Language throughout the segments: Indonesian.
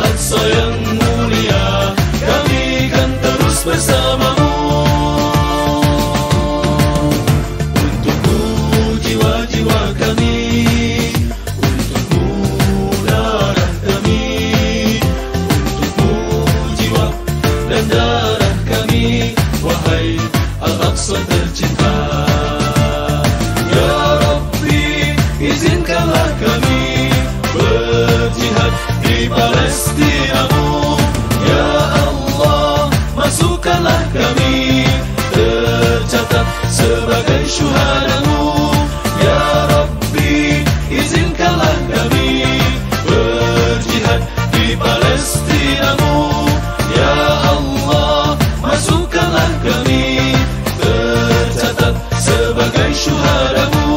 Al-Aqsa yang mulia, kami kan terus bersamamu. Untukmu jiwa-jiwa kami, untukmu darah kami, untukmu jiwa dan darah kami, wahai Al-Aqsa tercinta. Ya Rabbi, izinkanlah kami berjihad di Palestinamu. Ya Allah, masukkanlah kami tercatat sebagai syuhadamu. Ya Rabbi, izinkanlah kami berjihad di Palestinamu. Ya Allah, masukkanlah kami tercatat sebagai syuhadamu,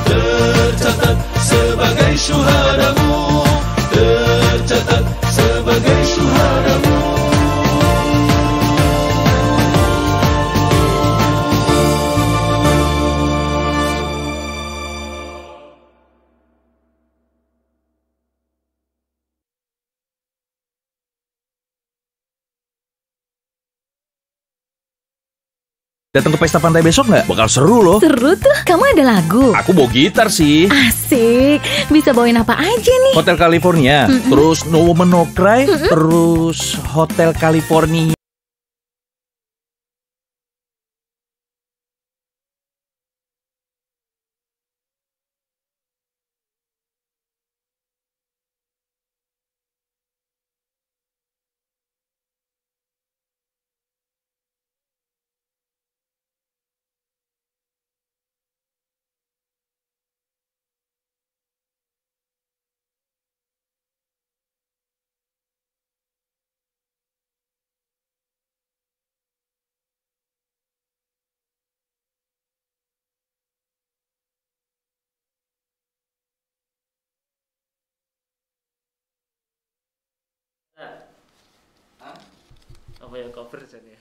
tercatat sebagai syuhadamu, tercatat sebagai syuhadamu. Datang ke pesta pantai besok nggak? Bakal seru loh. Seru tuh. Kamu ada lagu? Aku bawa gitar sih. Asik. Bisa bawain apa aja nih? Hotel California, terus No Woman No Cry, terus Hotel California. Apa ya, cover saja.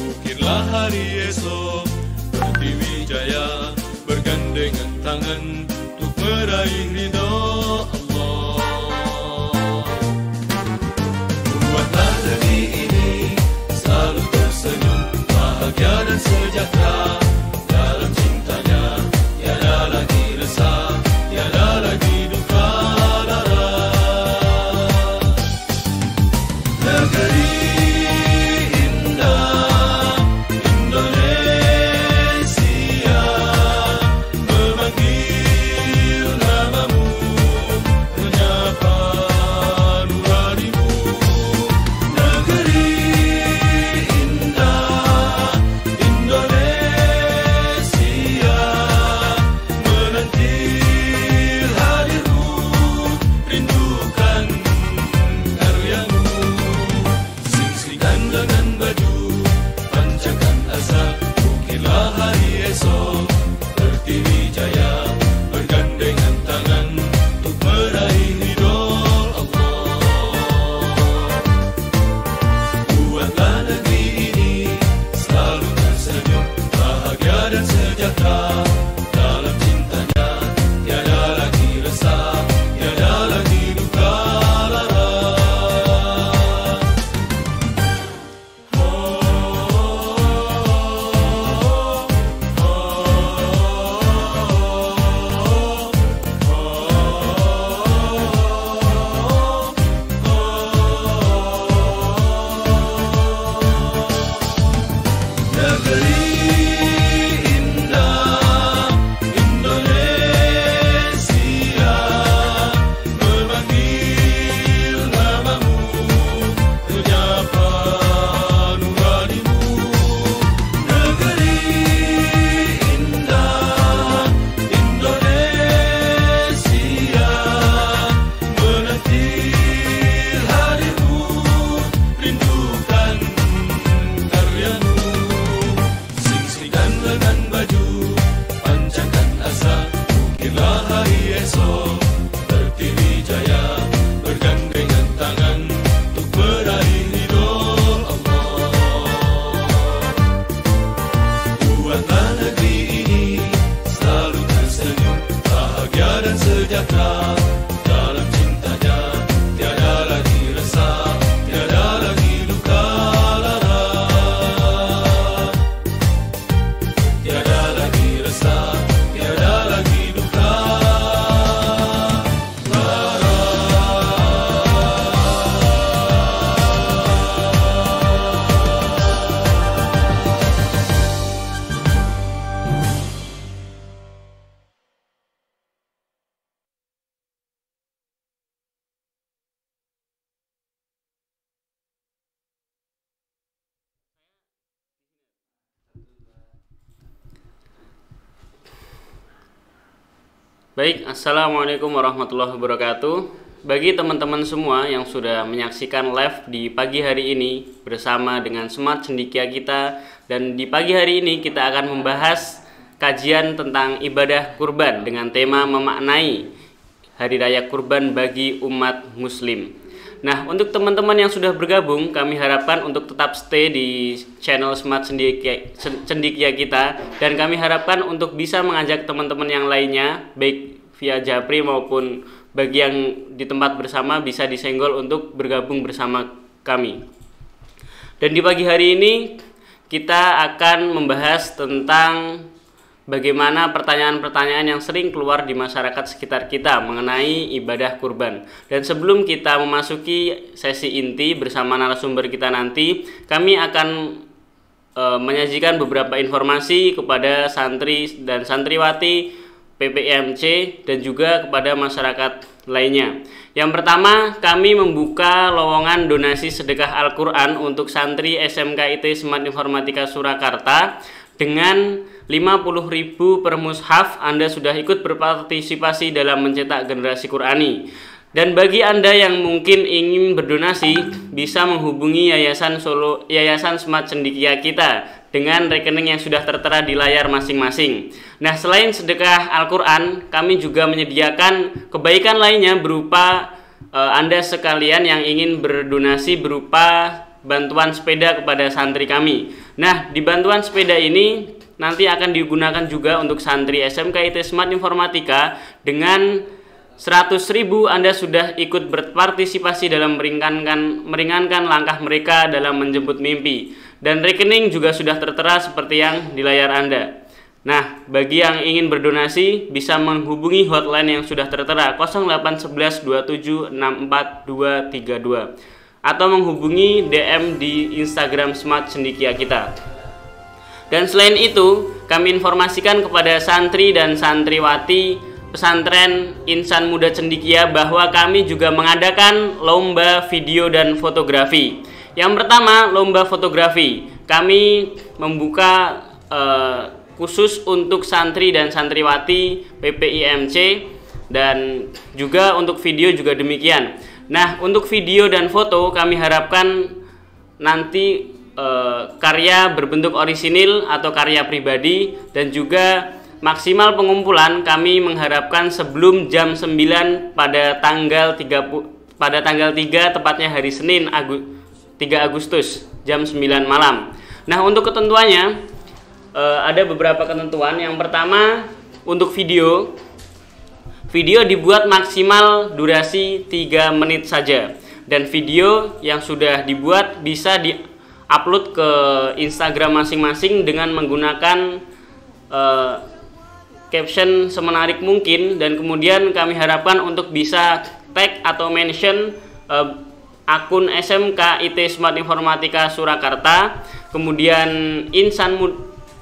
Ukirlah hari esok Pertiwijaya bergandengan tangan untuk meraih ridho Allah. Buatlah negeri ini selalu tersenyum, bahagia dan sejahtera. Dalam cintanya tiada lagi resah, tiada lagi duka lara. Negeri Indonesia memanggil namamu. Baik, Assalamualaikum warahmatullahi wabarakatuh. Bagi teman-teman semua yang sudah menyaksikan live di pagi hari ini bersama dengan Smart Cendikia kita, dan di pagi hari ini kita akan membahas kajian tentang ibadah kurban dengan tema memaknai Hari Raya Kurban bagi umat muslim. Nah, untuk teman-teman yang sudah bergabung, kami harapkan untuk tetap stay di channel Smart Cendikia kita, dan kami harapkan untuk bisa mengajak teman-teman yang lainnya, baik via Japri maupun bagi yang di tempat bersama, bisa disenggol untuk bergabung bersama kami. Dan di pagi hari ini kita akan membahas tentang bagaimana pertanyaan-pertanyaan yang sering keluar di masyarakat sekitar kita mengenai ibadah kurban. Dan sebelum kita memasuki sesi inti bersama narasumber kita nanti, kami akan menyajikan beberapa informasi kepada santri dan santriwati PPIMC dan juga kepada masyarakat lainnya. Yang pertama, kami membuka lowongan donasi sedekah Al-Quran untuk santri SMK IT Smart Informatika Surakarta dengan 50.000 per mushaf. Anda sudah ikut berpartisipasi dalam mencetak generasi Qurani. Dan bagi Anda yang mungkin ingin berdonasi, bisa menghubungi Yayasan Smart Cendikia kita dengan rekening yang sudah tertera di layar masing-masing. Nah, selain sedekah Al-Quran, kami juga menyediakan kebaikan lainnya berupa Anda sekalian yang ingin berdonasi berupa bantuan sepeda kepada santri kami. Nah, di bantuan sepeda ini nanti akan digunakan juga untuk santri SMK IT Smart Informatika. Dengan 100.000 Anda sudah ikut berpartisipasi dalam meringankan langkah mereka dalam menjemput mimpi. Dan rekening juga sudah tertera seperti yang di layar Anda. Nah, bagi yang ingin berdonasi bisa menghubungi hotline yang sudah tertera 0811 27 64 232 atau menghubungi DM di Instagram Smart Cendikia kita. Dan selain itu, kami informasikan kepada santri dan santriwati pesantren Insan Muda Cendikia bahwa kami juga mengadakan lomba video dan fotografi. Yang pertama, lomba fotografi. Kami membuka khusus untuk santri dan santriwati PPIMC, dan juga untuk video juga demikian. Nah, untuk video dan foto kami harapkan nanti karya berbentuk orisinil atau karya pribadi, dan juga maksimal pengumpulan kami mengharapkan sebelum jam 9 pada tanggal 3, tepatnya hari Senin 3 Agustus jam 9 malam. Nah, untuk ketentuannya ada beberapa ketentuan. Yang pertama, untuk video dibuat maksimal durasi 3 menit saja, dan video yang sudah dibuat bisa di-upload ke Instagram masing-masing dengan menggunakan caption semenarik mungkin, dan kemudian kami harapkan untuk bisa tag atau mention akun SMK IT Smart Informatika Surakarta, kemudian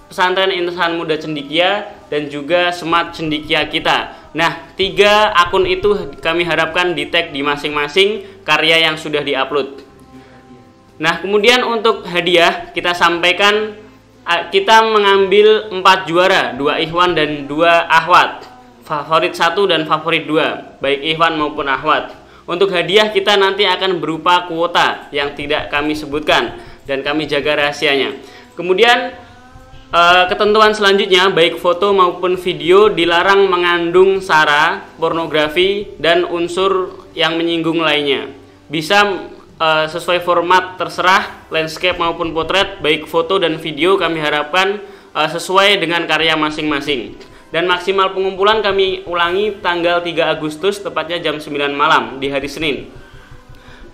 pesantren Insan Muda Cendikia, dan juga Smart Cendikia kita. Nah, 3 akun itu kami harapkan di tag di masing-masing karya yang sudah diupload. Nah, kemudian untuk hadiah kita sampaikan, kita mengambil 4 juara, 2 ikhwan dan 2 akhwat, favorit 1 dan favorit 2, baik ikhwan maupun akhwat. Untuk hadiah kita nanti akan berupa kuota yang tidak kami sebutkan dan kami jaga rahasianya. Kemudian ketentuan selanjutnya, baik foto maupun video dilarang mengandung sara, pornografi, dan unsur yang menyinggung lainnya. Bisa sesuai format terserah, landscape maupun potret, baik foto dan video kami harapkan sesuai dengan karya masing-masing. Dan maksimal pengumpulan kami ulangi tanggal 3 Agustus tepatnya jam 9 malam di hari Senin.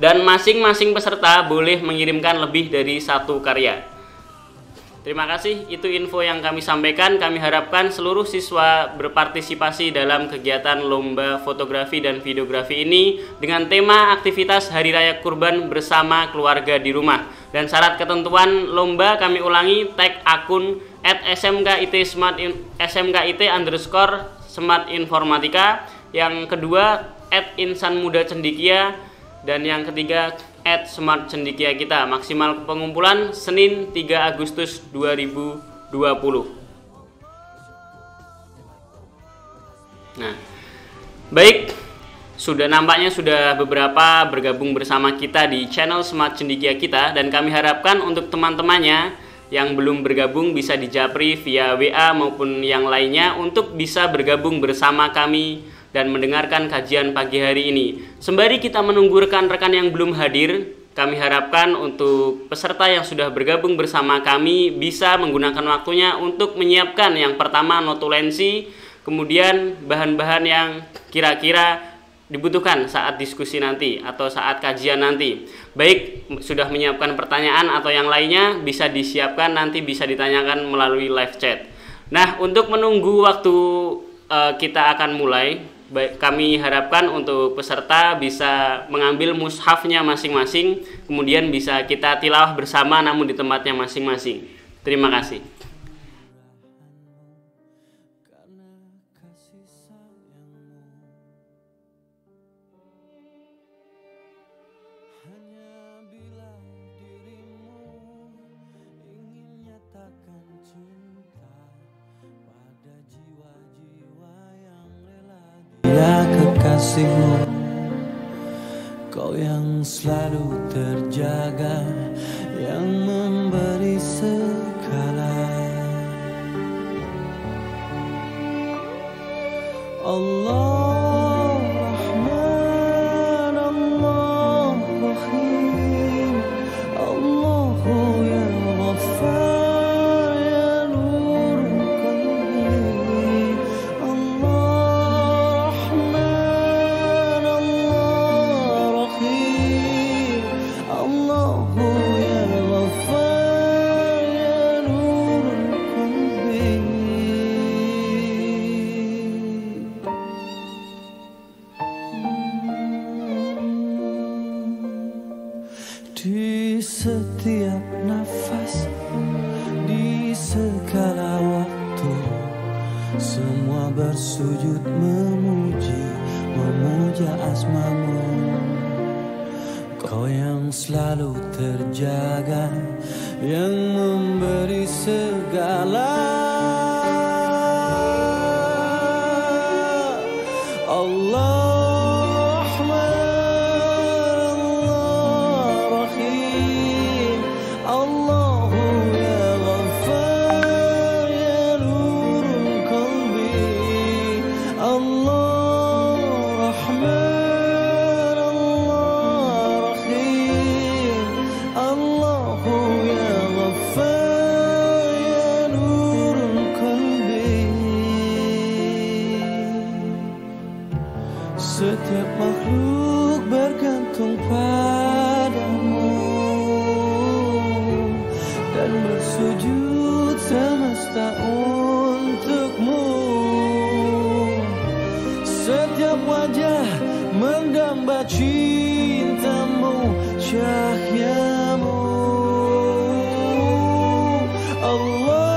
Dan masing-masing peserta boleh mengirimkan lebih dari 1 karya. Terima kasih, itu info yang kami sampaikan. Kami harapkan seluruh siswa berpartisipasi dalam kegiatan lomba fotografi dan videografi ini dengan tema aktivitas Hari Raya Kurban bersama keluarga di rumah. Dan syarat ketentuan lomba kami ulangi, tag akun @smkit_smart informatika, yang kedua @insan muda cendikia, dan yang ketiga @smart cendikia kita. Maksimal pengumpulan Senin 3 Agustus 2020. Nah, Baik, nampaknya sudah beberapa bergabung bersama kita di channel Smart Cendikia kita, dan kami harapkan untuk teman-temannya yang belum bergabung bisa dijapri via WA maupun yang lainnya untuk bisa bergabung bersama kami dan mendengarkan kajian pagi hari ini. Sembari kita menunggu rekan-rekan yang belum hadir, kami harapkan untuk peserta yang sudah bergabung bersama kami bisa menggunakan waktunya untuk menyiapkan yang pertama notulensi, kemudian bahan-bahan yang kira-kira dibutuhkan saat diskusi nanti atau saat kajian nanti. Baik sudah menyiapkan pertanyaan atau yang lainnya bisa disiapkan, nanti bisa ditanyakan melalui live chat. Nah, untuk menunggu waktu kita akan mulai, kami harapkan untuk peserta bisa mengambil mushafnya masing-masing, kemudian bisa kita tilawah bersama namun di tempatnya masing-masing. Terima kasih. Ya kekasihmu, kau yang selalu terjaga, yang memberi segala. Allah Rahman, Allah Rahim, Allahu ya Ghaffar, ya Nur Qalbi. Allah Rahman, Allah Rahim, Allahu ya Ghaffar, ya Nur Qalbi. Di setiap nafas, di segala waktu, semua bersujud memuja asmamu. Kau yang selalu terjaga, yang memberi segala. Allah setiap makhluk bergantung padamu dan bersujud semesta untukmu. Setiap wajah mendamba cintamu, cahyamu. Allah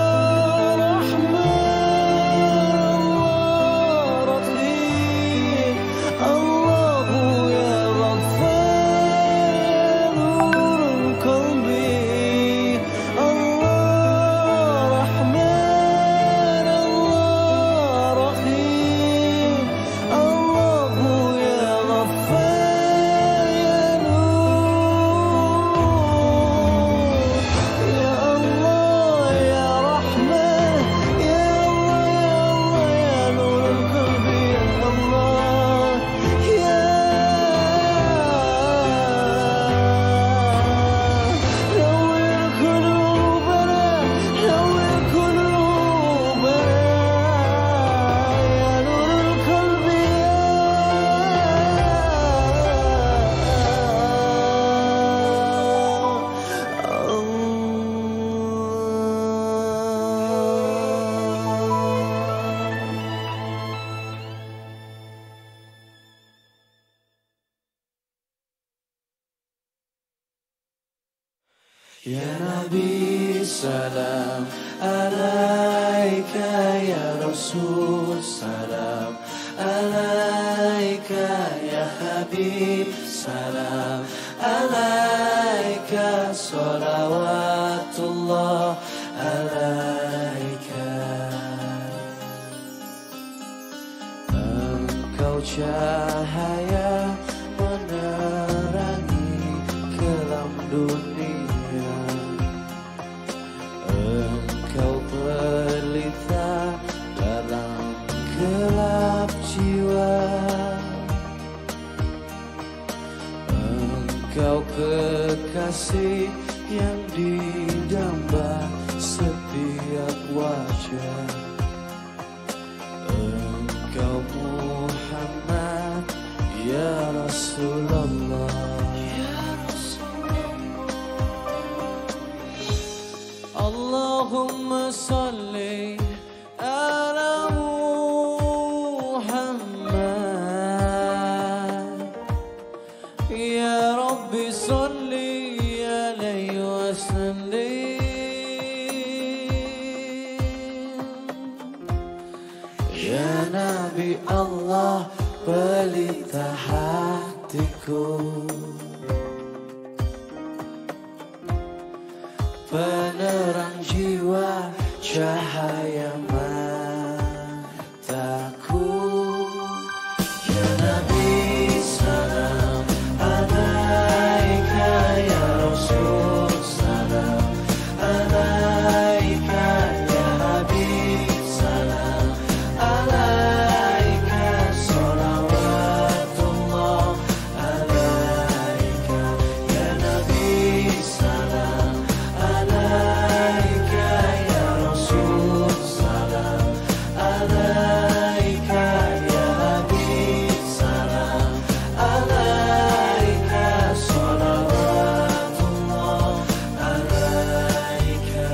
Ya Nabi salam alaika, ya Rasul salam alaika, ya Habib salam alaika, salawatullah alaika. Engkau cahaya menerangi kelam dunia. Engkau pelita dalam gelap jiwa. Engkau kekasih yang didamba setiap wajah. Engkau Muhammad ya Rasulullah. Allahumma salli ala Muhammad ya Rabbi salli alaihi wasallim. Ya Nabi Allah pelita hatiku, penerang jiwa, cahaya mataku. Ya Nabi salam alaika, ya Rasul salam alaika, ya Habib salam alaika, salawatullah alaika. Ya Nabi salam alaika, ya Rasul salam alaika, ya Habib salam alaika, salawatullah alaika.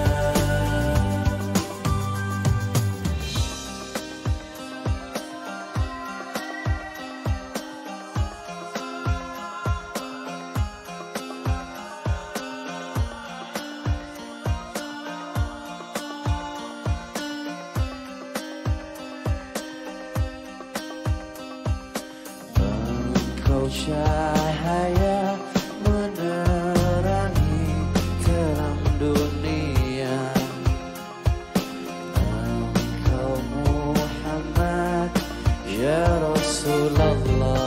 Engkau cahaya menerangi kelam dunia. Engkau Muhammad ya Rasulullah.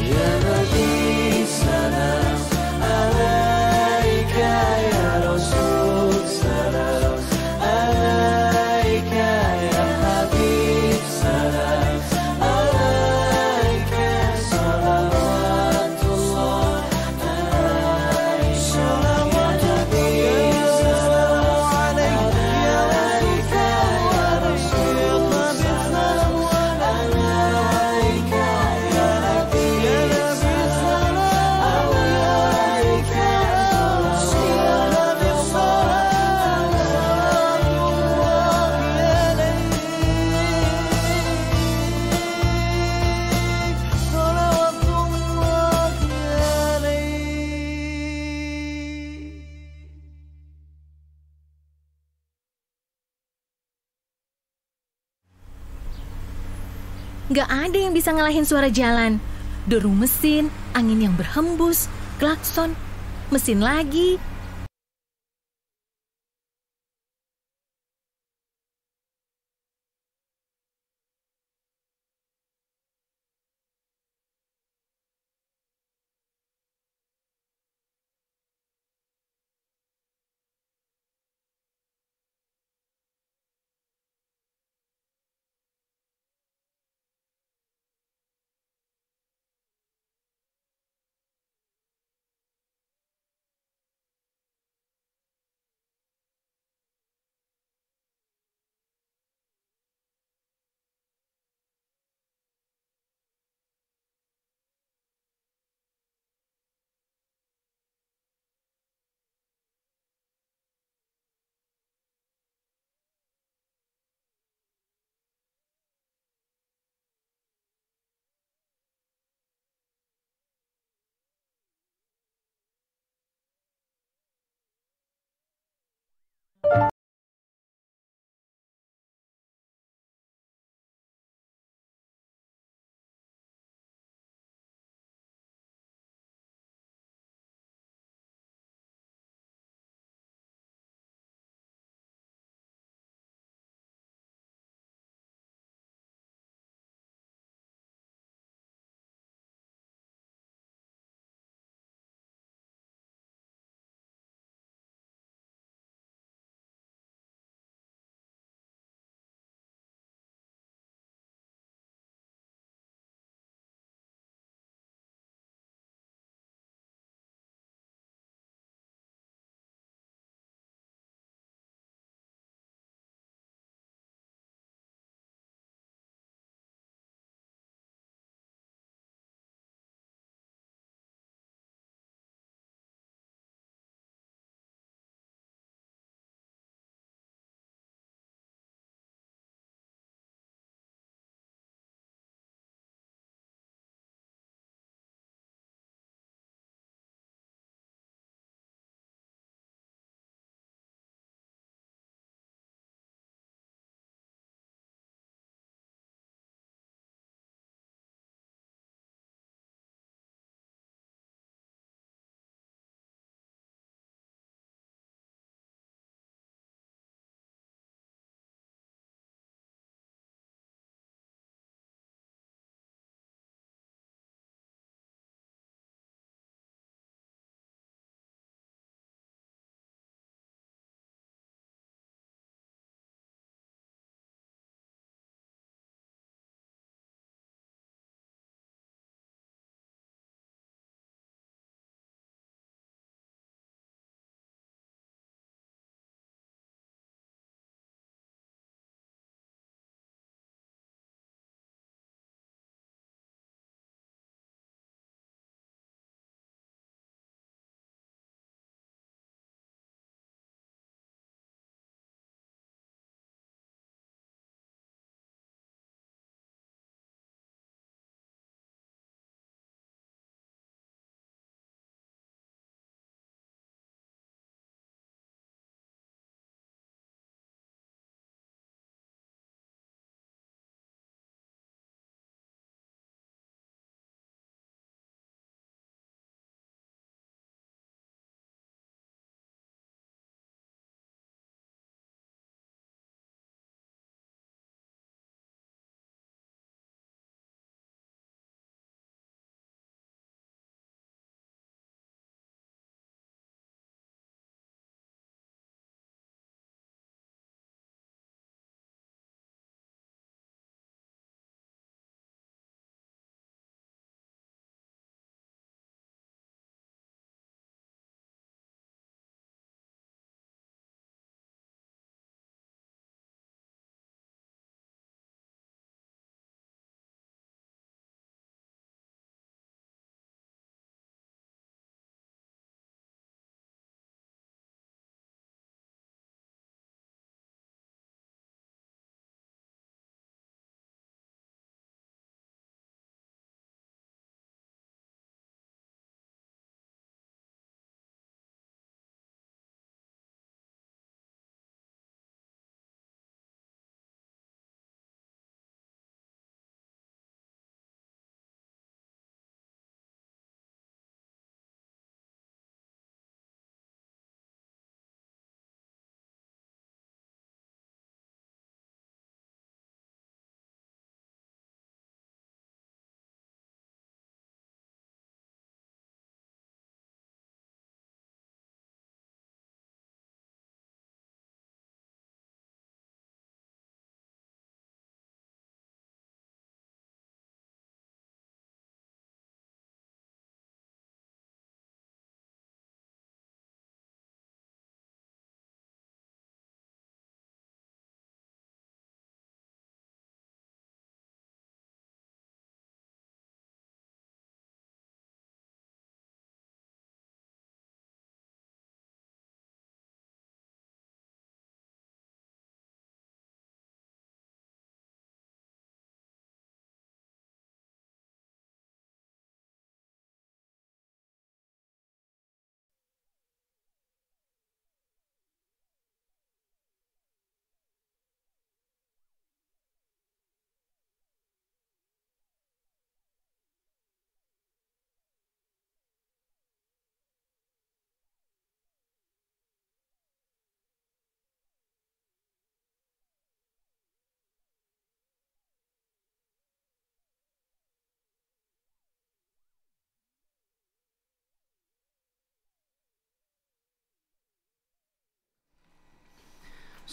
Ya Nabi salam alaika, ya Rasul salam alaika, ya Habib salam alaika, salawatullah alaika. Salawatullah salam alaika, ya Rasul salam alaika, ya Habib Gak ada yang bisa ngalahin suara jalan. Deru mesin, angin yang berhembus, klakson, mesin lagi,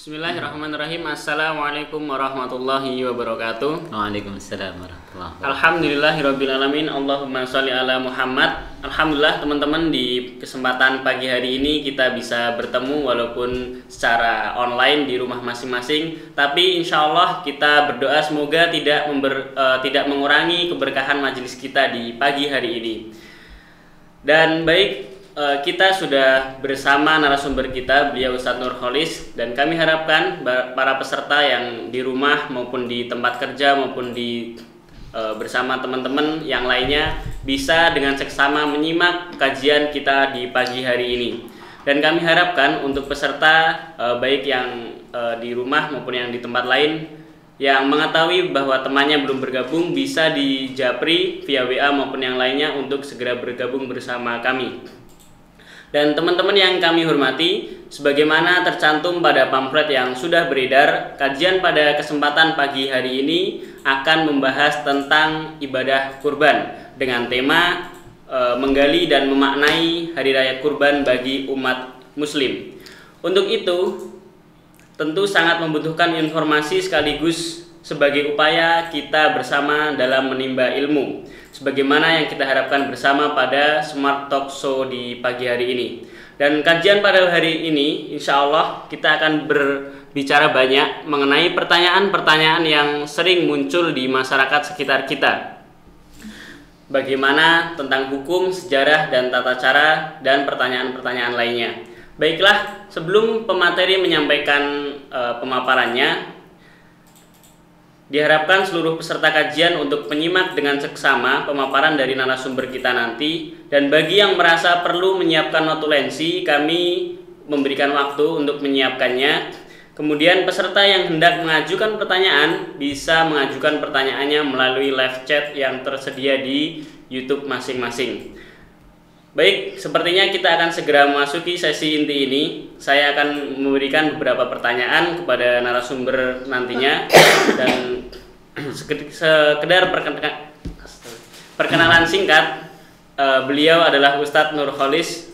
Bismillahirrahmanirrahim. Assalamualaikum warahmatullahi wabarakatuh. Waalaikumsalam warahmatullahi wabarakatuh. Alhamdulillahirrabbilalamin. Allahumma sholli ala Muhammad. Alhamdulillah teman-teman, di kesempatan pagi hari ini kita bisa bertemu walaupun secara online di rumah masing-masing. Tapi insya Allah kita berdoa semoga tidak mengurangi keberkahan majelis kita di pagi hari ini. Dan baik, kita sudah bersama narasumber kita, beliau Ustadz Nurholis, dan kami harapkan para peserta yang di rumah maupun di tempat kerja maupun bersama teman-teman yang lainnya bisa dengan seksama menyimak kajian kita di pagi hari ini. Dan kami harapkan untuk peserta baik yang di rumah maupun yang di tempat lain yang mengetahui bahwa temannya belum bergabung bisa di japri via WA maupun yang lainnya untuk segera bergabung bersama kami. Dan teman-teman yang kami hormati, sebagaimana tercantum pada pamflet yang sudah beredar, kajian pada kesempatan pagi hari ini akan membahas tentang ibadah kurban dengan tema menggali dan memaknai hari raya kurban bagi umat muslim. Untuk itu, tentu sangat membutuhkan informasi sekaligus sebagai upaya kita bersama dalam menimba ilmu, sebagaimana yang kita harapkan bersama pada Smart Talk Show di pagi hari ini. Dan kajian pada hari ini insya Allah kita akan berbicara banyak mengenai pertanyaan-pertanyaan yang sering muncul di masyarakat sekitar kita. Bagaimana tentang hukum, sejarah, dan tata cara, dan pertanyaan-pertanyaan lainnya. Baiklah, sebelum pemateri menyampaikan pemaparannya, diharapkan seluruh peserta kajian untuk menyimak dengan seksama pemaparan dari narasumber kita nanti. Dan bagi yang merasa perlu menyiapkan notulensi, kami memberikan waktu untuk menyiapkannya. Kemudian peserta yang hendak mengajukan pertanyaan bisa mengajukan pertanyaannya melalui live chat yang tersedia di YouTube masing-masing. Baik, sepertinya kita akan segera memasuki sesi inti ini. Saya akan memberikan beberapa pertanyaan kepada narasumber nantinya, dan sekedar perkenalan singkat, beliau adalah Ustadz Nurholis,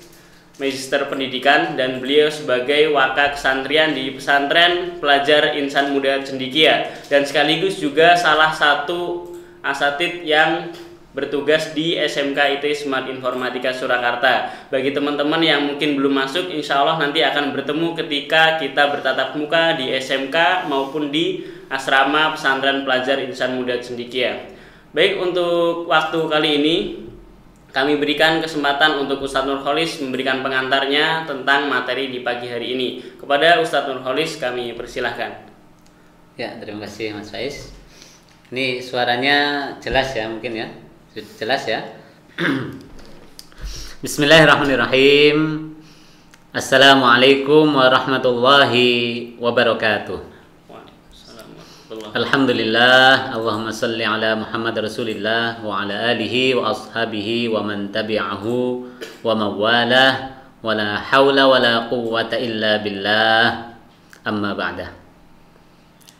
Magister Pendidikan, dan beliau sebagai Waka Kesantrian di Pesantren Pelajar Insan Muda Cendikia, dan sekaligus juga salah satu asatid yang bertugas di SMK IT Smart Informatika Surakarta. Bagi teman-teman yang mungkin belum masuk, insya Allah nanti akan bertemu ketika kita bertatap muka di SMK maupun di asrama pesantren pelajar Insan Muda Cendikia. Baik, untuk waktu kali ini kami berikan kesempatan untuk Ustadz Nurholis memberikan pengantarnya tentang materi di pagi hari ini. Kepada Ustadz Nurholis kami persilahkan. Ya, terima kasih Mas Faiz. Ini suaranya jelas ya, mungkin ya. Jelas ya. Bismillahirrahmanirrahim. Assalamualaikum warahmatullahi wabarakatuh. Alhamdulillah, Allahumma salli ala Muhammad Rasulillah wa ala alihi wa ashabihi wa man tabi'ahu wa mawalah, wa la hawla wa la quwwata illa billah, amma ba'dah.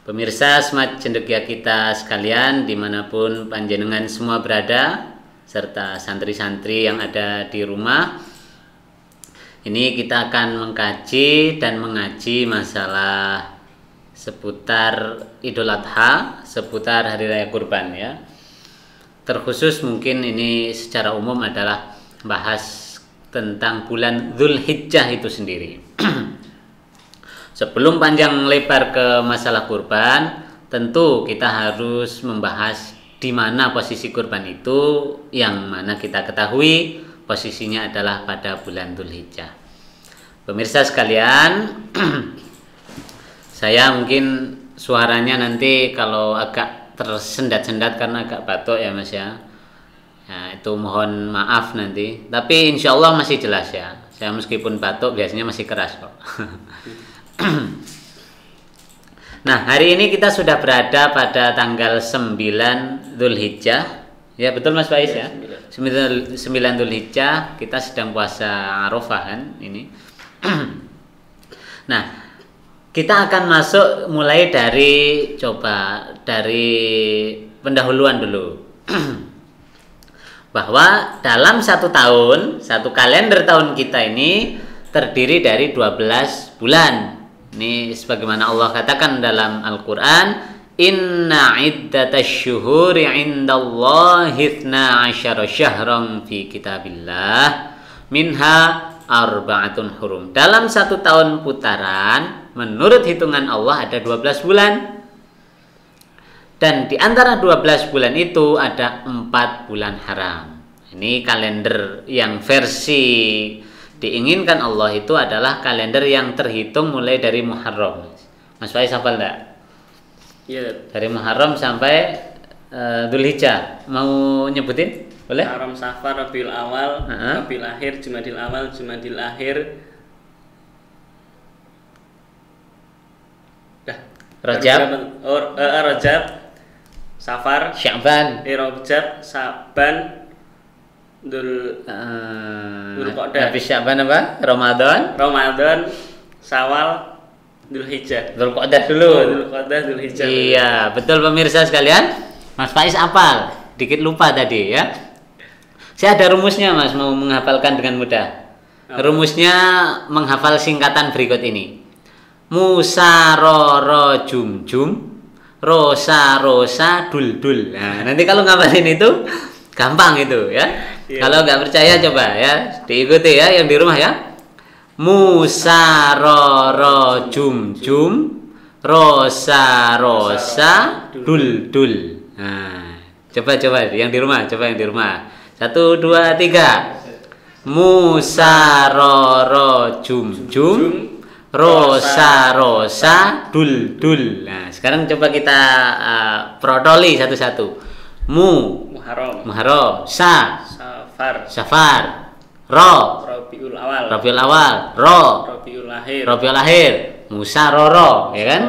Pemirsa Smart Cendekia kita sekalian dimanapun panjenengan semua berada, serta santri-santri yang ada di rumah, ini kita akan mengkaji dan mengaji masalah seputar Idul Adha, seputar Hari Raya Kurban ya. Terkhusus mungkin ini secara umum adalah bahas tentang bulan Dzulhijjah itu sendiri. Sebelum panjang lebar ke masalah kurban, tentu kita harus membahas di mana posisi kurban itu, yang mana kita ketahui posisinya adalah pada bulan Dzulhijjah. Pemirsa sekalian, saya mungkin suaranya nanti kalau agak tersendat-sendat karena agak batuk ya Mas ya. Nah, itu mohon maaf nanti. Tapi insya Allah masih jelas ya. Saya meskipun batuk biasanya masih keras kok. Nah, hari ini kita sudah berada pada tanggal 9 Dzulhijjah. Ya, betul Mas Faiz ya? 9 Dzulhijjah, kita sedang puasa Arafah kan ini. Nah, kita akan masuk mulai dari pendahuluan dulu. Bahwa dalam satu tahun, satu kalender tahun kita ini terdiri dari 12 bulan. Ini sebagaimana Allah katakan dalam Al-Qur'an, inna iddatasy syuhuri 'indallahi 12 syahran fi kitabillah minha arba'atun hurum. Dalam 1 tahun putaran menurut hitungan Allah ada 12 bulan. Dan di antara 12 bulan itu ada 4 bulan haram. Ini kalender yang versi diinginkan Allah itu adalah kalender yang terhitung mulai dari Muharram. Mas Faiz hafal enggak? Iya. Dari Muharram sampai Dzulhijjah. Mau nyebutin? Boleh? Muharram, Safar, Rabiul Awal, Rabiul Akhir, Jumadil Awal, Jumadil Akhir. Dah. Rajab, Rajab, Safar, Sya'ban, Rajab, Saban, Dzulqa'dah. habis Sya'ban apa? Ramadan, Syawal, Dzulhijjah. Dzulqa'dah dulu. Dzulqa'dah, Dzulhijjah. Iya, betul pemirsa sekalian. Mas Faiz hafal, dikit lupa tadi ya. Saya ada rumusnya Mas, mau menghafalkan dengan mudah. Rumusnya menghafal singkatan berikut ini. Musa roro jum jum, rosa rosa dul dul. Nah, nanti kalau ngapalin itu gampang itu ya. Iya. Kalau nggak percaya coba ya, diikuti ya yang di rumah ya. Musa roro jum jum, rosa rosa dul dul. Nah, coba yang di rumah, coba yang di rumah. 1, 2, 3. Musa roro jum jum, rosa rosa dul dul. Nah, sekarang coba kita protoli satu-satu. Muharram, Safar, Rabiul Awal, Rabiul Akhir, Musa roro, ya kan?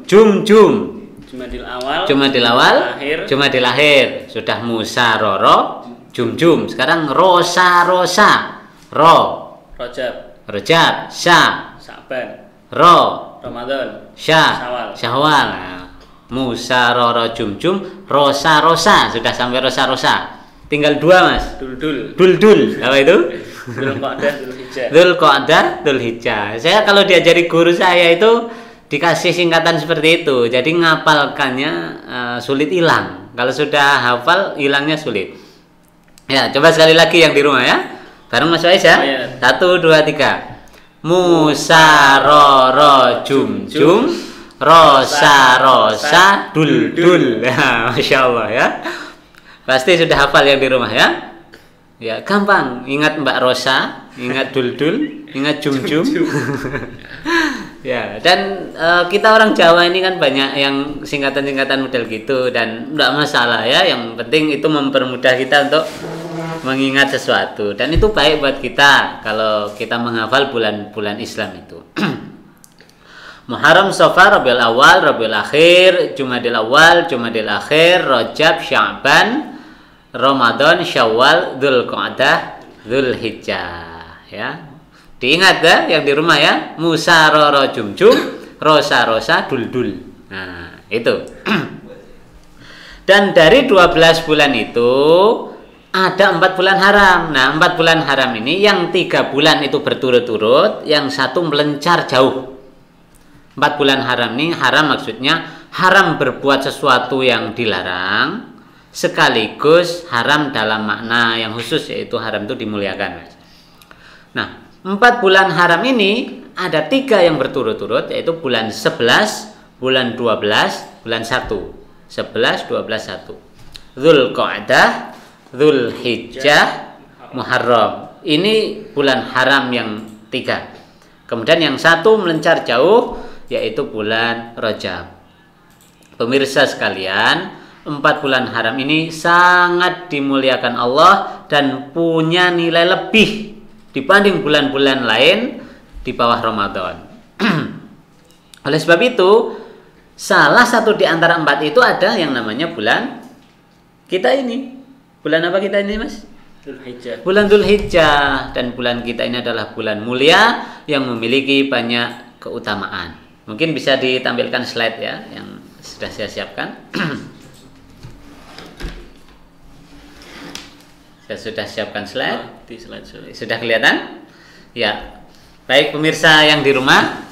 Jum Jumadil Awal, Jumadil Akhir. Sudah Musa roro, jum. Sekarang rosa rosa, Rajab, Saban, Ramadan, Syawal. Nah, Musa roro jum, rosa rosa. Sudah sampai rosa rosa. Tinggal 2 Mas. Dul. Apa itu? Dzulqa'dah, Dzulhijjah. Saya kalau diajari guru saya itu dikasih singkatan seperti itu. Jadi ngapalkannya sulit hilang. Kalau sudah hafal hilangnya sulit. Ya, coba sekali lagi yang di rumah ya. Bareng Mas Faiz ya. 1, 2, 3. Musa roro jum, rosa rosa dul dul. Ya, Masya Allah ya. Pasti sudah hafal yang di rumah ya. Ya, gampang. Ingat Mbak Rosa, ingat dul dul, ingat jum. Ya, dan kita orang Jawa ini kan banyak yang singkatan-singkatan model gitu dan enggak masalah ya. Yang penting itu mempermudah kita untuk mengingat sesuatu dan itu baik buat kita kalau kita menghafal bulan-bulan Islam itu. Muharram, Safar, Rabiul Awal, Rabiul Akhir, Jumadil Awal, Jumadil Akhir, Rajab, Sya'ban, Ramadan, Syawal, Dzulqa'dah, Dzulhijjah ya. Diingat ya yang di rumah ya. Musa roro jum, rosa rosa dul dul. Nah, itu. Dan dari 12 bulan itu ada 4 bulan haram. Nah, 4 bulan haram ini yang 3 bulan itu berturut-turut, yang 1 melencar jauh. 4 bulan haram ini haram maksudnya haram berbuat sesuatu yang dilarang, sekaligus haram dalam makna yang khusus, yaitu haram itu dimuliakan. Nah, 4 bulan haram ini ada 3 yang berturut-turut, yaitu bulan 11, bulan 12, bulan 1. 11, 12, 1. Dzulqa'dah, Dzulhijjah, Muharram. Ini bulan haram yang 3. Kemudian yang 1 melencar jauh, yaitu bulan Rajab. Pemirsa sekalian, 4 bulan haram ini sangat dimuliakan Allah dan punya nilai lebih dibanding bulan-bulan lain di bawah Ramadan. Oleh sebab itu, salah satu di antara 4 itu ada yang namanya bulan kita ini. Bulan apa kita ini, Mas? Dzulhijjah. Bulan Dzulhijjah. Dan bulan kita ini adalah bulan mulia yang memiliki banyak keutamaan. Mungkin bisa ditampilkan slide ya yang sudah saya siapkan. Saya sudah siapkan slide. Di slide. Sudah kelihatan? Ya. Baik pemirsa yang di rumah.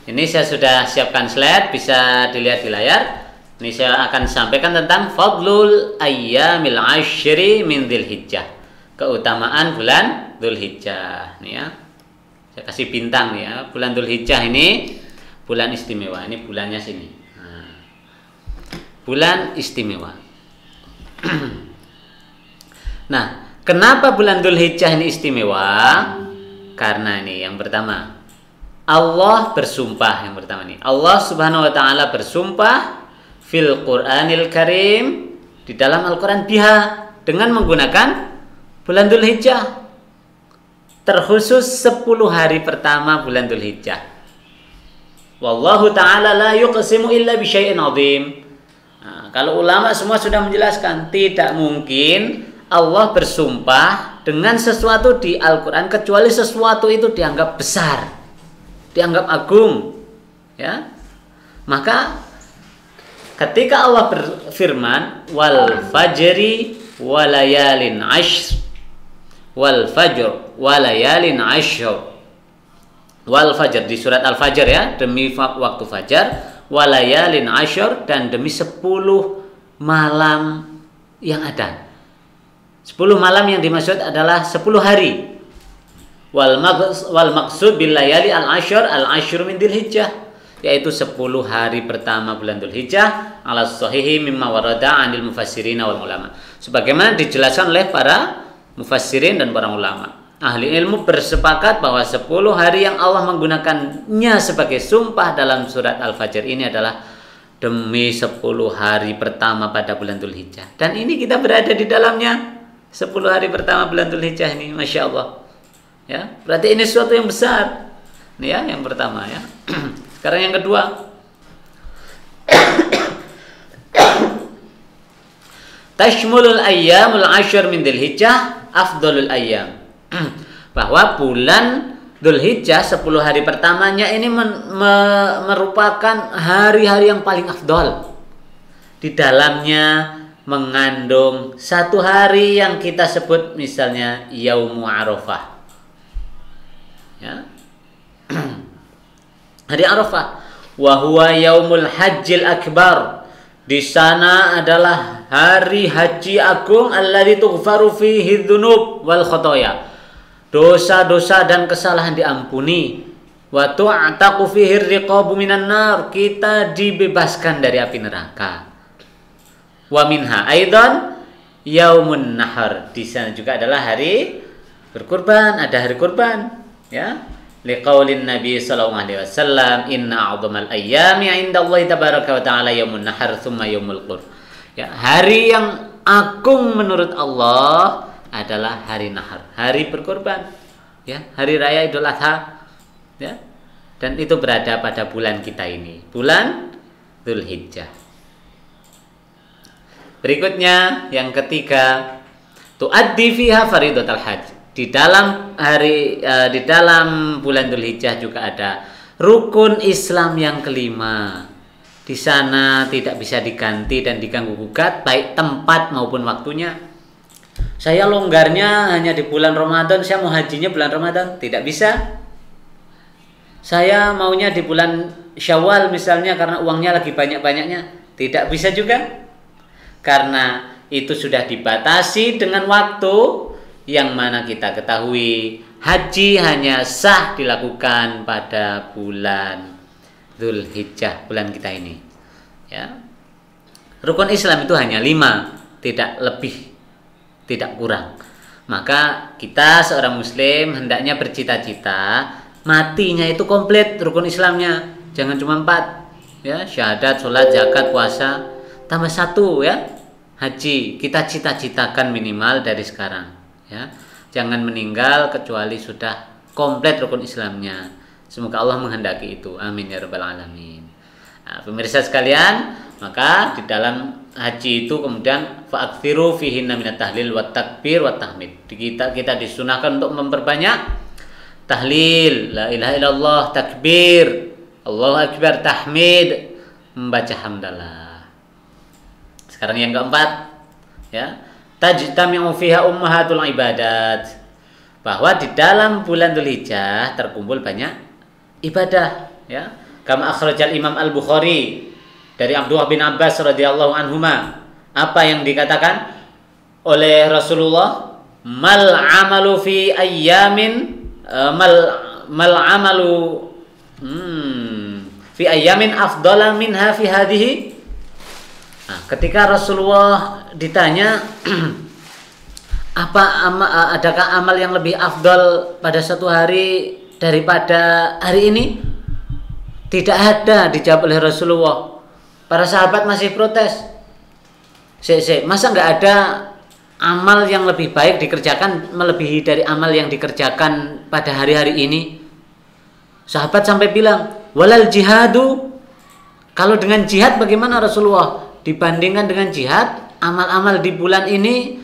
Ini saya sudah siapkan slide, bisa dilihat di layar. Ini saya akan sampaikan tentang fadlul ayyamil ashri min Dzulhijjah. Keutamaan bulan Dzulhijjah. Nih ya. Saya kasih bintang nih ya. Bulan Dzulhijjah ini bulan istimewa. Ini bulannya sini. Nah, bulan istimewa. Nah, kenapa bulan Dzulhijjah ini istimewa? Karena ini yang pertama, Allah bersumpah. Yang pertama nih, Allah Subhanahu wa taala bersumpah fil Qur'anil Karim, di dalam Al-Qur'an, biha, dengan menggunakan bulan Dzulhijjah. Terkhusus 10 hari pertama bulan Dzulhijjah. Wallahu taala la yuqsimu illa bi syai'in 'adzim. Nah, kalau ulama semua sudah menjelaskan, tidak mungkin Allah bersumpah dengan sesuatu di Al-Qur'an kecuali sesuatu itu dianggap besar, dianggap agung, ya. Maka ketika Allah berfirman wal fajri walayalin ashr, wal fajr walayalin ashr, wal fajr di surat Al-Fajr ya, demi waktu fajar, walayalin ashr, dan demi 10 malam yang ada. 10 malam yang dimaksud adalah 10 hari. Wal maksud bil layali al-ashr min Dzulhijjah, yaitu 10 hari pertama bulan Dzulhijjah, ala sahihi mimma warada 'anil mufassirin wal ulama. Sebagaimana dijelaskan oleh para mufassirin dan para ulama. Ahli ilmu bersepakat bahwa 10 hari yang Allah menggunakannya sebagai sumpah dalam surat Al-Fajr ini adalah demi 10 hari pertama pada bulan Dzulhijjah. Dan ini kita berada di dalamnya. 10 hari pertama bulan Dzulhijjah ini, Masya Allah. Ya, berarti ini sesuatu yang besar. Ini ya, yang pertama ya. Sekarang yang kedua. Tashmulul ayyamul ashr min Dzulhijjah afdalul ayyam. Bahwa bulan Dzulhijjah 10 hari pertamanya ini merupakan hari-hari yang paling afdal. Di dalamnya mengandung satu hari yang kita sebut misalnya Yaumu Arafah. Ya. Hari Arafah. Wa huwa yaumul hajjil akbar. Di sana adalah hari haji agung alladzi tughfaru fihi dzunub wal khotoya. Dosa-dosa dan kesalahan diampuni. Wa tu'taqu fihi riqabu minan nar. Kita dibebaskan dari api neraka. Wa minha aidan yaumun nahar. Di sana juga adalah hari berkurban, ada hari kurban, ya. Liqaulin Nabi sallallahu alaihi wasallam, inna a'dhamal ayyami 'indallahi tabaraka wa ta'ala yaumun nahar tsumma yaumul qur. Ya, hari yang agung menurut Allah adalah hari nahar, hari berkurban, ya, hari raya Idul Adha, ya. Dan itu berada pada bulan kita ini, bulan Dzulhijjah. Berikutnya yang ketiga, tuaddi fiha faridatul hajj. Di dalam bulan Dzulhijjah juga ada rukun Islam yang kelima. Di sana tidak bisa diganti dan diganggu gugat baik tempat maupun waktunya. Saya longgarnya hanya di bulan Ramadan, saya mau hajinya bulan Ramadan, tidak bisa. Saya maunya di bulan Syawal misalnya karena uangnya lagi banyak-banyaknya, tidak bisa juga. Karena itu sudah dibatasi dengan waktu yang mana kita ketahui haji hanya sah dilakukan pada bulan Dzulhijjah, bulan kita ini. Ya. Rukun Islam itu hanya 5, tidak lebih, tidak kurang. Maka kita seorang muslim hendaknya bercita-cita matinya itu komplit rukun Islamnya, jangan cuma 4. Ya, syahadat, sholat, zakat, puasa, tambah 1 ya. Haji kita cita-citakan minimal dari sekarang, ya. Jangan meninggal kecuali sudah komplit rukun Islamnya. Semoga Allah menghendaki itu. Amin ya rabbal alamin. Nah, pemirsa sekalian, maka di dalam haji itu kemudian fa'akthiru fihinna minat tahlil wa takbir wa tahmid. Kita disunahkan untuk memperbanyak tahlil, la ilaha illallah, takbir, Allahu akbar, tahmid, membaca hamdalah. Sekarang yang keempat, ya, tajtami'u fiha ummahatul ibadat. Bahwa di dalam bulan Dzulhijjah terkumpul banyak ibadah, ya. Kama akhrajal Imam Al-Bukhari dari Abdullah bin Abbas radhiyallahu anhuma. Apa yang dikatakan oleh Rasulullah? Mal amalu fi ayyamin mal amalu fi ayyamin afdala minha fi hadhihi. Nah, ketika Rasulullah ditanya adakah amal yang lebih afdal pada satu hari daripada hari ini? Tidak ada, dijawab oleh Rasulullah. Para sahabat masih protes. Masa nggak ada amal yang lebih baik dikerjakan melebihi dari amal yang dikerjakan pada hari-hari ini? Sahabat sampai bilang, walal jihadu. Kalau dengan jihad bagaimana Rasulullah? Dibandingkan dengan jihad, amal-amal di bulan ini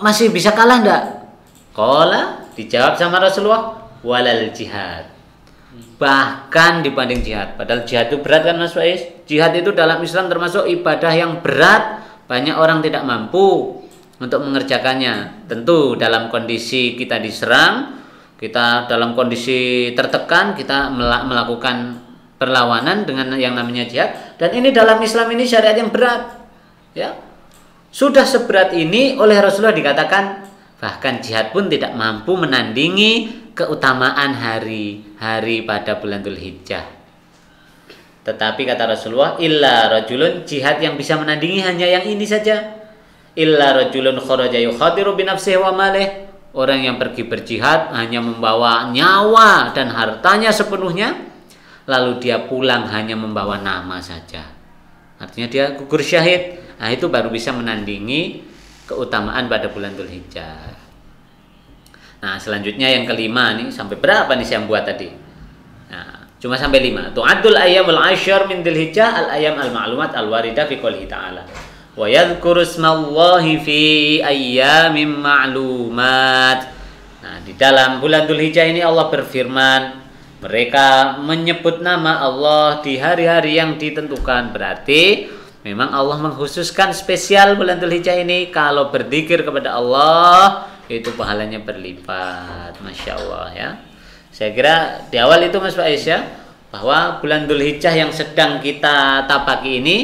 masih bisa kalah enggak? Qala, dijawab sama Rasulullah, walal jihad. Bahkan dibanding jihad. Padahal jihad itu berat kan Mas Faiz? Jihad itu dalam Islam termasuk ibadah yang berat. Banyak orang tidak mampu untuk mengerjakannya. Tentu dalam kondisi kita diserang, kita dalam kondisi tertekan, kita melakukan perlawanan dengan yang namanya jihad. Dan ini dalam Islam ini syariat yang berat. Ya. Sudah seberat ini oleh Rasulullah dikatakan, bahkan jihad pun tidak mampu menandingi keutamaan hari-hari pada bulan Dzulhijjah. Tetapi kata Rasulullah, illa rajulun, jihad yang bisa menandingi hanya yang ini saja. Illa rajulun kharaja yukhadiru bi nafsihi wa malih. Orang yang pergi berjihad hanya membawa nyawa dan hartanya sepenuhnya, lalu dia pulang hanya membawa nama saja. Artinya dia gugur syahid. Nah, itu baru bisa menandingi keutamaan pada bulan Dzulhijjah. Nah, selanjutnya yang kelima nih, sampai berapa nih saya buat tadi? Nah, cuma sampai 5. Tu'addul ayyamul 'ashr min Dzulhijjah al-ayyam al-ma'lumat al-warida fi qoulih ta'ala. Wa yadhkuru ismallahi fi ayyamin ma'lumat. Nah, di dalam bulan Dzulhijjah ini Allah berfirman, mereka menyebut nama Allah di hari-hari yang ditentukan. Berarti memang Allah mengkhususkan spesial bulan Dzulhijjah ini. Kalau berzikir kepada Allah itu pahalanya berlipat. Masya Allah ya. Saya kira di awal itu Mas Faiz ya, bahwa bulan Dzulhijjah yang sedang kita tapaki ini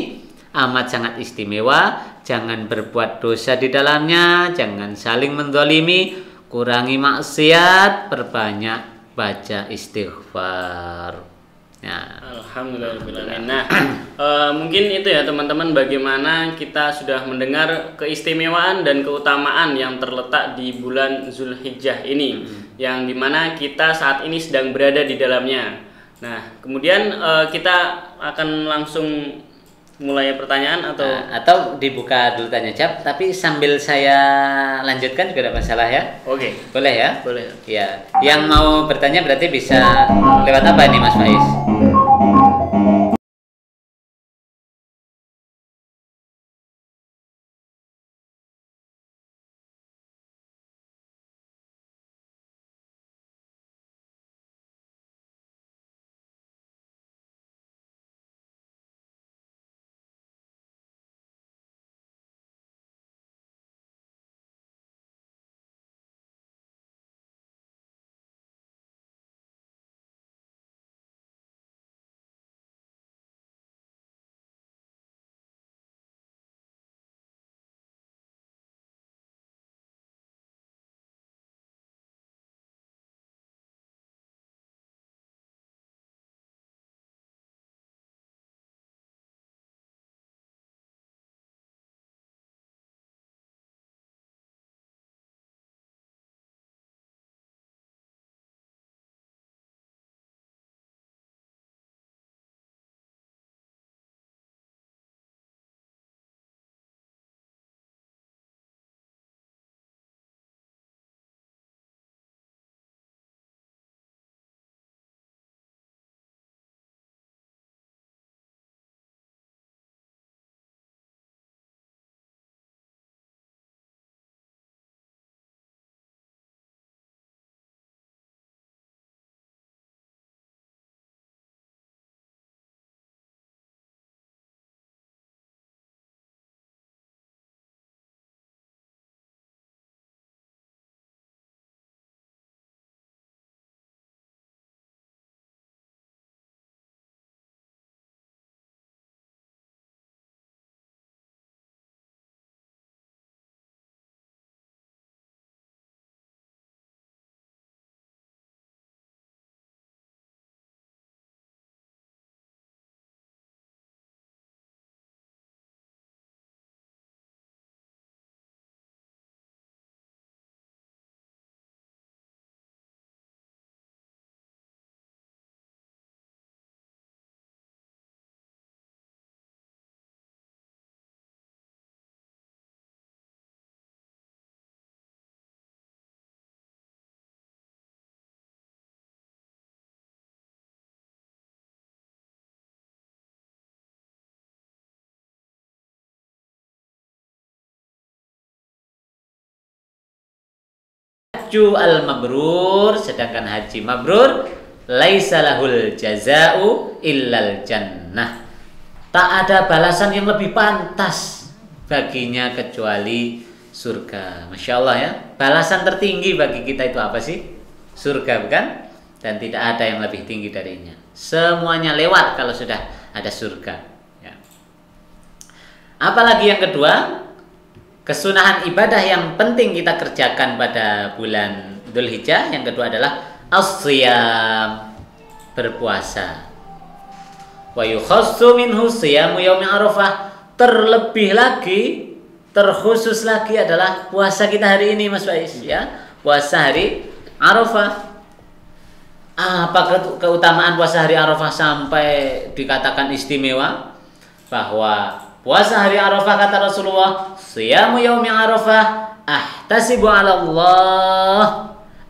amat sangat istimewa. Jangan berbuat dosa di dalamnya, jangan saling menzalimi, kurangi maksiat, perbanyak baca istighfar. Ya. Alhamdulillah. Nah, mungkin itu ya teman-teman, bagaimana kita sudah mendengar keistimewaan dan keutamaan yang terletak di bulan Dzulhijjah ini, yang dimana kita saat ini sedang berada di dalamnya. Nah, kemudian kita akan langsung mulai pertanyaan atau dibuka dulu tanya jawab, tapi sambil saya lanjutkan juga tidak masalah ya. Oke. Boleh ya? Boleh. Ya. Yang mau bertanya berarti bisa lewat apa ini Mas Faiz? hajju al-mabrur, sedangkan haji mabrur laisa lahul jaza'u illal jannah. Tak ada balasan yang lebih pantas baginya kecuali surga. Masya Allah ya. Balasan tertinggi bagi kita itu apa sih? Surga, bukan? Dan tidak ada yang lebih tinggi darinya. Semuanya lewat kalau sudah ada surga ya. Apalagi yang kedua, kesunahan ibadah yang penting kita kerjakan pada bulan Dzulhijjah. Yang kedua adalah as-shiyam, berpuasa. Wa yukhassu minhu siyamu yaumi Arafah. Terlebih lagi, terkhusus lagi adalah puasa kita hari ini, Mas Faiz ya. Puasa hari Arafah. Apa keutamaan puasa hari Arafah sampai dikatakan istimewa? Bahwa puasa hari Arafah, kata Rasulullah, siyamu yaumi Arafah ahtasibu 'ala Allah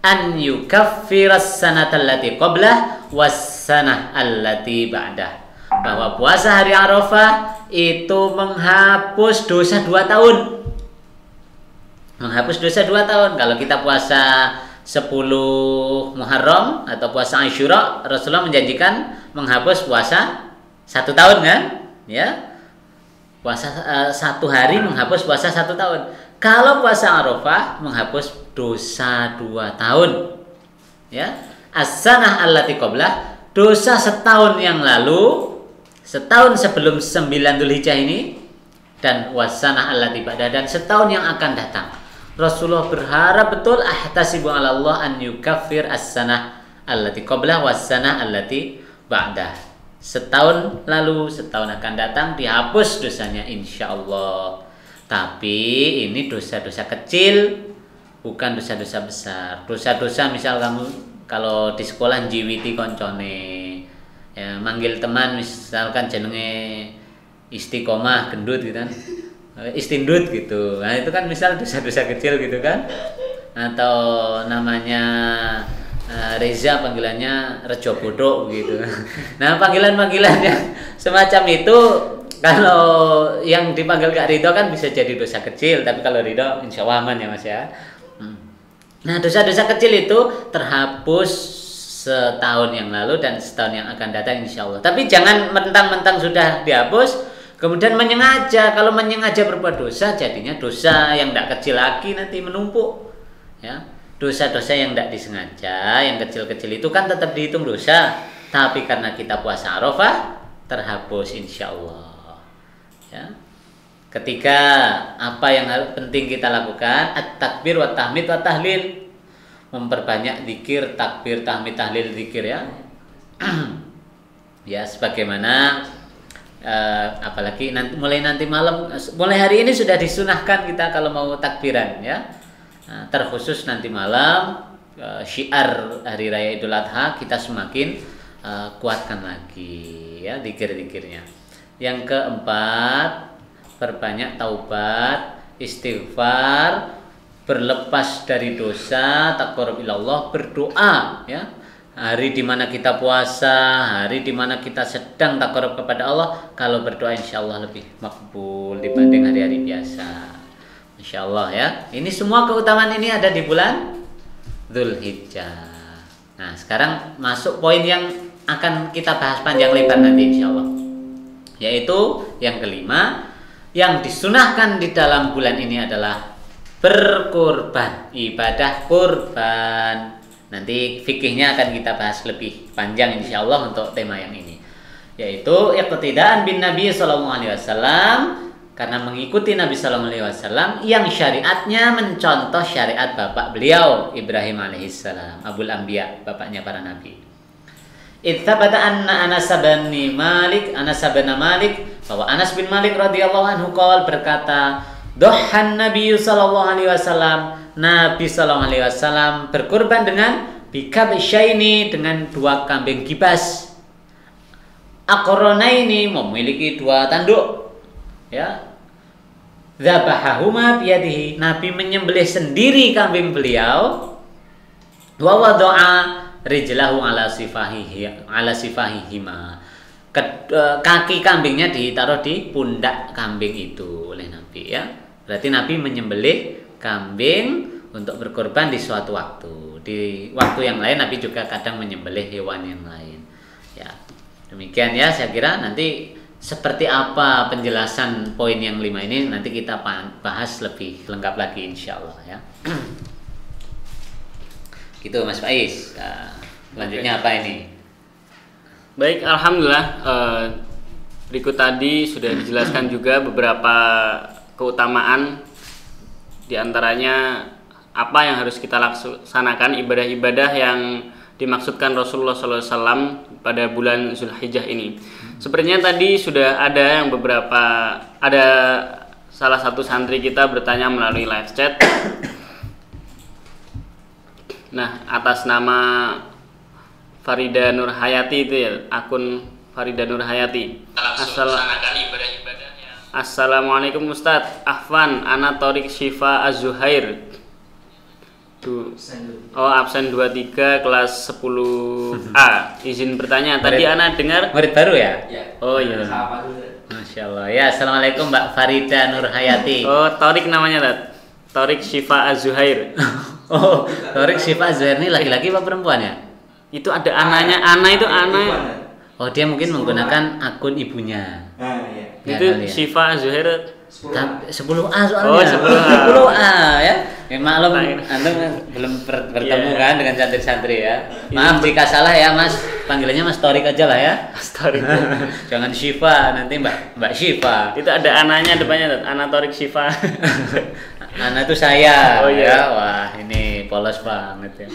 an yukaffiras sanata allati qablah was sanah allati ba'dah. Bahwa puasa hari Arafah itu menghapus dosa 2 tahun. Menghapus dosa 2 tahun. Kalau kita puasa 10 Muharram atau puasa Asyura, Rasulullah menjanjikan menghapus puasa 1 tahun kan? Ya. Puasa 1 hari menghapus puasa 1 tahun. Kalau puasa Arafah menghapus dosa 2 tahun. Ya. As-sanah allati qablah, dosa setahun yang lalu, setahun sebelum 9 Dzulhijjah ini, dan wasanah allati ba'da, dan setahun yang akan datang. Rasulullah berharap betul ahtasibu 'ala Allah an yukaffir as-sanah allati qablah was-sanah allati ba'da. Setahun lalu, setahun akan datang, dihapus dosanya insyaallah. Tapi ini dosa-dosa kecil, bukan dosa-dosa besar. Dosa-dosa misal kamu kalau di sekolah njiwiti koncone, ya, manggil teman misalkan jenenge Istiqomah gendut gitu kan, Istindut gitu. Nah itu kan misal dosa-dosa kecil gitu kan. Atau namanya Reza, panggilannya Rejo Bodoh gitu. Nah panggilan-panggilan yang semacam itu, kalau yang dipanggil Kak Ridho kan bisa jadi dosa kecil, tapi kalau Ridho insya Allah aman ya Mas ya. Nah dosa-dosa kecil itu terhapus setahun yang lalu dan setahun yang akan datang insya Allah. Tapi jangan mentang-mentang sudah dihapus kemudian menyengaja. Kalau menyengaja berbuat dosa, jadinya dosa yang tidak kecil lagi, nanti menumpuk ya. Dosa-dosa yang tidak disengaja, yang kecil-kecil itu kan tetap dihitung dosa, tapi karena kita puasa Arafah terhapus insya Allah ya. Ketiga, apa yang penting kita lakukan? At-takbir wa tahmid wa tahlil. Memperbanyak zikir, takbir, tahmid, tahlil, zikir ya. Ya sebagaimana apalagi mulai nanti malam, mulai hari ini sudah disunahkan kita kalau mau takbiran ya. Terkhusus nanti malam syiar hari raya Idul Adha kita semakin kuatkan lagi ya zikir-zikirnya. Yang keempat, perbanyak taubat, istighfar, berlepas dari dosa, taqarrub ilallah, berdoa ya. Hari dimana kita puasa, hari dimana kita sedang taqarrub kepada Allah, kalau berdoa insya Allah lebih makbul dibanding hari-hari biasa. Insya Allah ya. Ini semua keutamaan ini ada di bulan Dzulhijjah. Nah sekarang masuk poin yang akan kita bahas panjang lebar nanti insya Allah, yaitu yang kelima, yang disunahkan di dalam bulan ini adalah berkurban, ibadah kurban. Nanti fikihnya akan kita bahas lebih panjang insya Allah untuk tema yang ini, yaitu iqtidaan bin Nabi SAW, karena mengikuti Nabi SAW yang syariatnya mencontoh syariat bapak beliau Ibrahim alaihissalam, Abul Anbiya, bapaknya para nabi. Ithabata anna Anas bin Malik, bahwa Anas bin Malik radhiyallahu anhu qol berkata, dohan Nabi sallallahu alaihi wasallam, Nabi sallallahu alaihi wasallam berkurban dengan bikabsyaini, dengan 2 kambing kibas, aqronaini, memiliki 2 tanduk ya. Dzabahahuma biyadihi, Nabi menyembelih sendiri kambing beliau. Wa wada'a rijlahu ala sifahihima, kaki kambingnya ditaruh di pundak kambing itu oleh Nabi ya. Berarti Nabi menyembelih kambing untuk berkorban di suatu waktu. Di waktu yang lain Nabi juga kadang menyembelih hewan yang lain. Ya, demikian ya, saya kira nanti seperti apa penjelasan poin yang 5 ini nanti kita bahas lebih lengkap lagi insya Allah ya. Gitu Mas Faiz. Nah, selanjutnya apa ini? Baik, alhamdulillah. Berikut tadi sudah dijelaskan juga beberapa keutamaan, diantaranya apa yang harus kita laksanakan, ibadah-ibadah yang dimaksudkan Rasulullah SAW pada bulan Zulhijjah ini. Sepertinya tadi sudah ada ada salah satu santri kita bertanya melalui live chat. Nah, atas nama Farida Nur Hayati itu ya, akun Farida Nur Hayati. Assalamualaikum Ustadz. Afwan, ana Torik Syifa Az-Zuhair. Absen 23 kelas 10A. Izin bertanya. Tadi ana dengar Murid baru ya? Oh iya. Masya Allah. Ya, assalamualaikum Mbak Farida Nur Hayati. Oh, Torik namanya, Tat. Torik Syifa Az-Zuhair. Oh, Torik Syifa Az-Zuhair ini laki-laki apa perempuan ya? Itu ada ananya. Ana itu ana. Oh, dia mungkin menggunakan akun ibunya. Ya, Itu kali ya. Syifa Az-Zuhair 10A soalnya. Oh, 10A. 10A ya. Ya maklum antum belum bertemu kan dengan santri-santri ya. Maaf jika salah ya Mas. Panggilannya Mas Torik aja lah ya. Mas Torik. Jangan Syifa, nanti Mbak Syifa. Itu ada ananya depannya, Tat. Ana Torik Syifa. Ana itu saya. Oh iya. Ya. Wah, ini polos banget ya.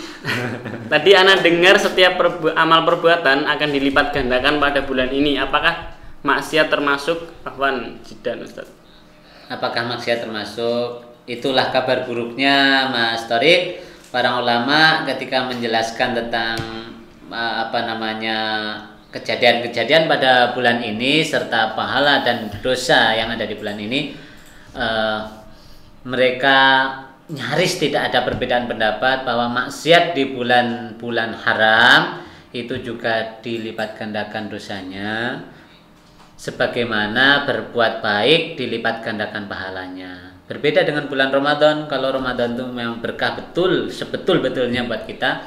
Tadi ana dengar setiap amal perbuatan akan dilipat gandakan pada bulan ini. Apakah maksiat termasuk? Afwan jidan Ustaz. Apakah maksiat termasuk? Itulah kabar buruknya Mas Torik. Para ulama ketika menjelaskan tentang kejadian-kejadian pada bulan ini serta pahala dan dosa yang ada di bulan ini, mereka nyaris tidak ada perbedaan pendapat bahwa maksiat di bulan-bulan haram itu juga dilipat gandakan dosanya, sebagaimana berbuat baik dilipat gandakan pahalanya. Berbeda dengan bulan Ramadan. Kalau Ramadan itu memang berkah betul, sebetul-betulnya buat kita.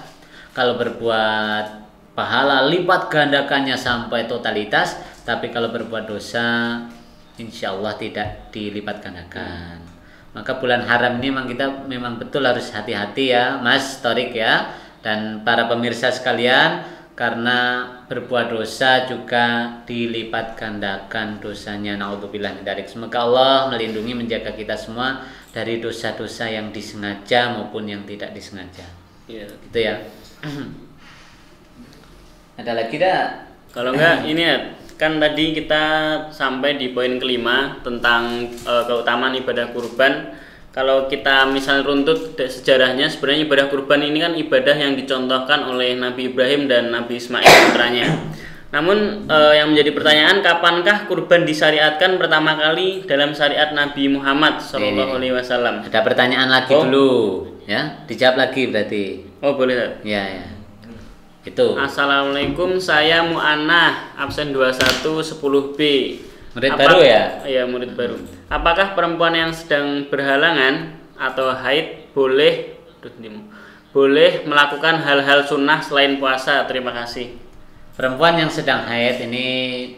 Kalau berbuat pahala lipat gandakannya sampai totalitas, tapi kalau berbuat dosa insya Allah tidak dilipat gandakan. Maka bulan haram ini memang betul harus hati-hati ya Mas Torik ya, dan para pemirsa sekalian, karena berbuat dosa juga dilipat gandakan dosanya. Naudzubillah min dzalik. Semoga Allah melindungi, menjaga kita semua dari dosa-dosa yang disengaja maupun yang tidak disengaja. Iya. Gitu ya. Ada lagi dah? Kalau enggak ini ya, kan tadi kita sampai di poin kelima tentang keutamaan ibadah kurban. Kalau kita misal runtut sejarahnya, sebenarnya ibadah kurban ini kan ibadah yang dicontohkan oleh Nabi Ibrahim dan Nabi Ismail putranya. Namun yang menjadi pertanyaan, kapankah kurban disyariatkan pertama kali dalam syariat Nabi Muhammad SAW? Ada pertanyaan lagi dulu, ya? Dijawab lagi berarti. Oh boleh. Ya. Itu. Assalamualaikum, saya Mu'anah, absen 21 10B. Murid baru ya? Iya, murid baru. Apakah perempuan yang sedang berhalangan atau haid boleh melakukan hal-hal sunnah selain puasa? Terima kasih. Perempuan yang sedang haid ini,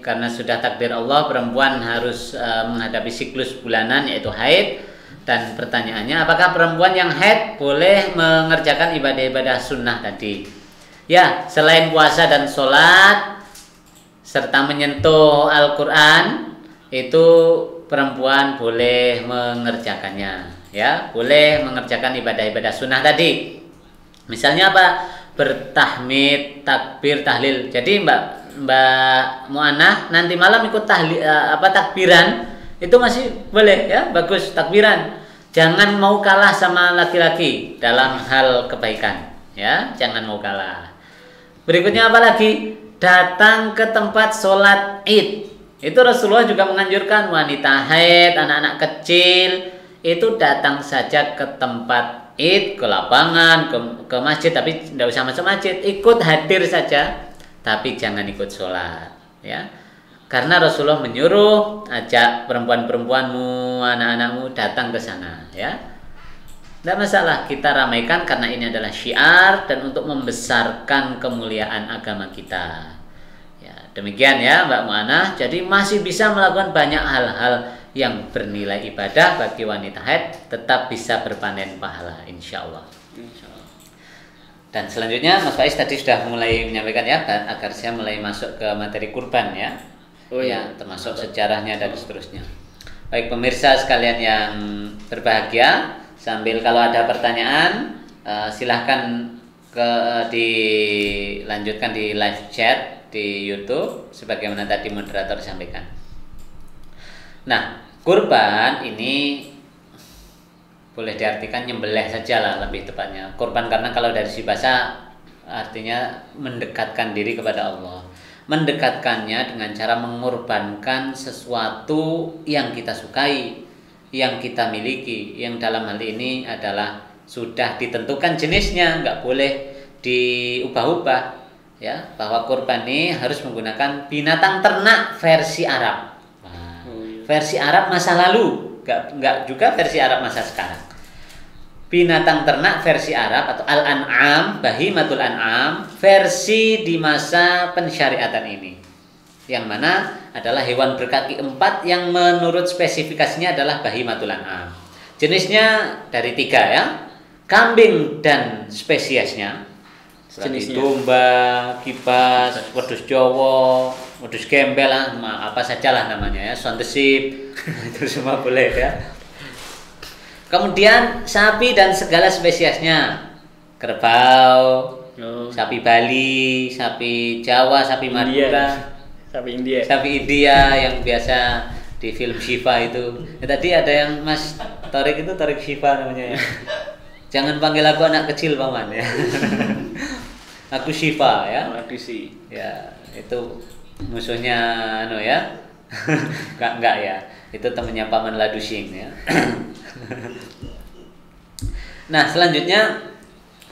karena sudah takdir Allah, perempuan harus menghadapi siklus bulanan yaitu haid. Dan pertanyaannya, apakah perempuan yang haid boleh mengerjakan ibadah-ibadah sunnah tadi? Ya, selain puasa dan sholat serta menyentuh Al-Quran, itu perempuan boleh mengerjakannya, ya, boleh mengerjakan ibadah-ibadah sunnah tadi. Misalnya apa? Bertahmid, takbir, tahlil. Jadi Mbak Mu'anah nanti malam ikut takbiran itu masih boleh ya, bagus takbiran. Jangan mau kalah sama laki-laki dalam hal kebaikan, ya, jangan mau kalah. Berikutnya apa lagi? Datang ke tempat sholat id. Itu Rasulullah juga menganjurkan wanita haid, anak-anak kecil itu datang saja ke tempat id, ke lapangan, ke masjid, tapi tidak usah masuk masjid, ikut hadir saja, tapi jangan ikut sholat, ya. Karena Rasulullah menyuruh ajak perempuan-perempuanmu, anak-anakmu datang ke sana, ya. Tidak masalah, kita ramaikan karena ini adalah syiar dan untuk membesarkan kemuliaan agama kita. Ya, demikian ya Mbak Mu'anah. Jadi masih bisa melakukan banyak hal-hal yang bernilai ibadah bagi wanita haid, tetap bisa berpanen pahala insya Allah. Dan selanjutnya Mas Faiz tadi sudah mulai menyampaikan ya, agar saya mulai masuk ke materi kurban ya. Oh iya, termasuk sejarahnya dan seterusnya. Baik pemirsa sekalian yang berbahagia, sambil kalau ada pertanyaan silahkan dilanjutkan di live chat di YouTube sebagaimana tadi moderator sampaikan. Nah, kurban ini boleh diartikan nyembelih saja lah lebih tepatnya. Kurban karena kalau dari si bahasa artinya mendekatkan diri kepada Allah. Mendekatkannya dengan cara mengorbankan sesuatu yang kita sukai, yang kita miliki, yang dalam hal ini adalah sudah ditentukan jenisnya, nggak boleh diubah-ubah ya, bahwa kurban ini harus menggunakan binatang ternak versi Arab. Nah, versi Arab masa lalu, nggak juga versi Arab masa sekarang. Binatang ternak versi Arab atau al-an'am, bahimatul an'am, versi di masa pensyariatan ini, yang mana adalah hewan berkaki 4 yang menurut spesifikasinya adalah bahimatul an'am. Jenisnya dari 3 ya, kambing dan spesiesnya seperti domba, kibas, wedhus Jawa, wedhus gembel, apa sajalah namanya ya, sondesip, itu semua boleh ya. Kemudian sapi dan segala spesiesnya, kerbau, sapi Bali, sapi Jawa, sapi Madura, sapi India, sapi India yang biasa di film Shiva itu. Ya, tadi ada yang Mas Torik itu Torik Shiva namanya ya. Jangan panggil aku anak kecil paman ya. Aku Shiva ya. Ya itu musuhnya ya. Enggak ya. Itu temannya paman Ladusing ya. Nah selanjutnya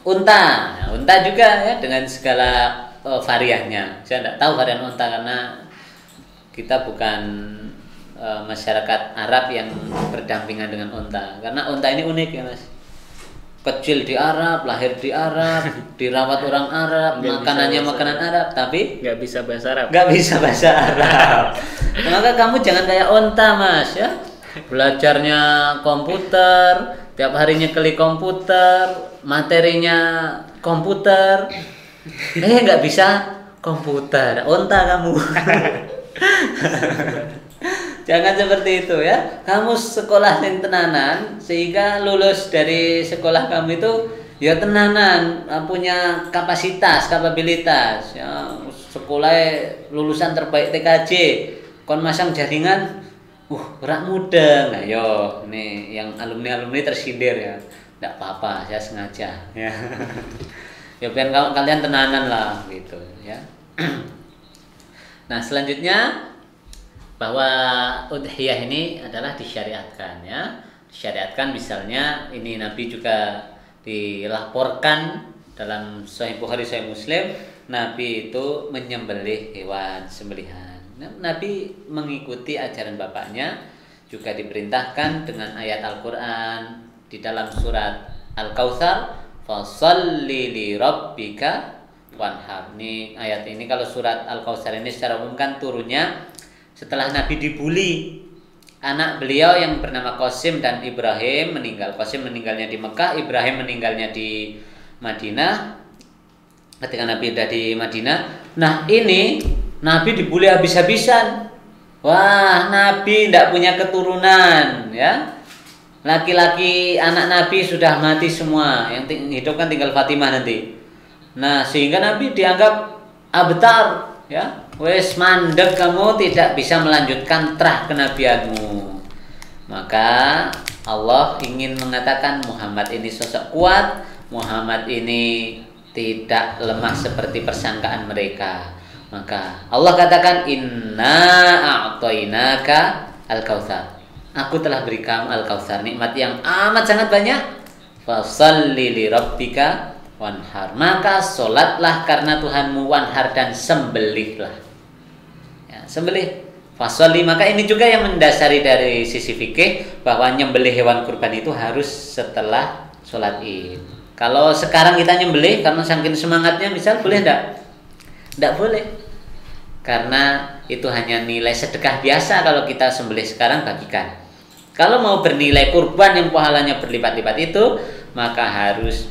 unta. Nah, unta juga ya dengan segala variannya. Saya tidak tahu varian unta karena kita bukan masyarakat Arab yang berdampingan dengan unta. Karena unta ini unik ya Mas. Kecil di Arab, lahir di Arab, dirawat orang Arab, makanannya makanan Arab, tapi nggak bisa bahasa Arab. Nggak bisa bahasa Arab. Maka kamu jangan kayak unta Mas ya. Belajarnya komputer, tiap harinya klik komputer, materinya komputer, nggak bisa komputer, unta kamu. Jangan seperti itu ya. Kamu sekolah yang tenanan sehingga lulus dari sekolah kamu itu ya tenanan, punya kapasitas, kapabilitas ya. Sekolah lulusan terbaik TKJ, kon masang jaringan, berat muda. Nah yo, ini yang alumni tersindir ya. Nggak apa-apa, saya sengaja ya. Ya biar kalian tenanan lah gitu ya. Nah selanjutnya bahwa udhiyah ini adalah disyariatkan ya. Disyariatkan misalnya ini Nabi juga dilaporkan dalam Sahih Bukhari, Sahih Muslim, Nabi itu menyembelih hewan sembelihan. Nabi mengikuti ajaran bapaknya, juga diperintahkan dengan ayat Al-Qur'an di dalam surat Al-Kautsar, fasholli li rabbika wanhar. Ini ayat ini kalau surat Al-Kautsar ini secara umum kan turunnya setelah Nabi dibully. Anak beliau yang bernama Qasim dan Ibrahim meninggal. Qasim meninggalnya di Mekah, Ibrahim meninggalnya di Madinah. Ketika Nabi sudah di Madinah, nah ini Nabi dibully habis-habisan. Wah, Nabi tidak punya keturunan ya. Laki-laki anak Nabi sudah mati semua, yang hidup kan tinggal Fatimah nanti. Nah, sehingga Nabi dianggap abtar ya. Wes mandek, kamu tidak bisa melanjutkan terah kenabianmu. Maka Allah ingin mengatakan Muhammad ini sosok kuat, Muhammad ini tidak lemah seperti persangkaan mereka. Maka Allah katakan inna a'tainaka al-kautsar. Aku telah beri kamu al-kautsar, nikmat yang amat sangat banyak. Fasholli li rabbika wanhar. Maka solatlah karena Tuhanmu, wanhar dan sembelihlah. Ya, sembelih. Fasholli, maka ini juga yang mendasari dari sisi fikih bahwa nyembelih hewan kurban itu harus setelah sholat Id. Kalau sekarang kita nyembelih karena saking semangatnya, misal boleh enggak? Enggak boleh. Karena itu hanya nilai sedekah biasa. Kalau kita sembelih sekarang, bagikan. Kalau mau bernilai kurban yang pahalanya berlipat-lipat itu, maka harus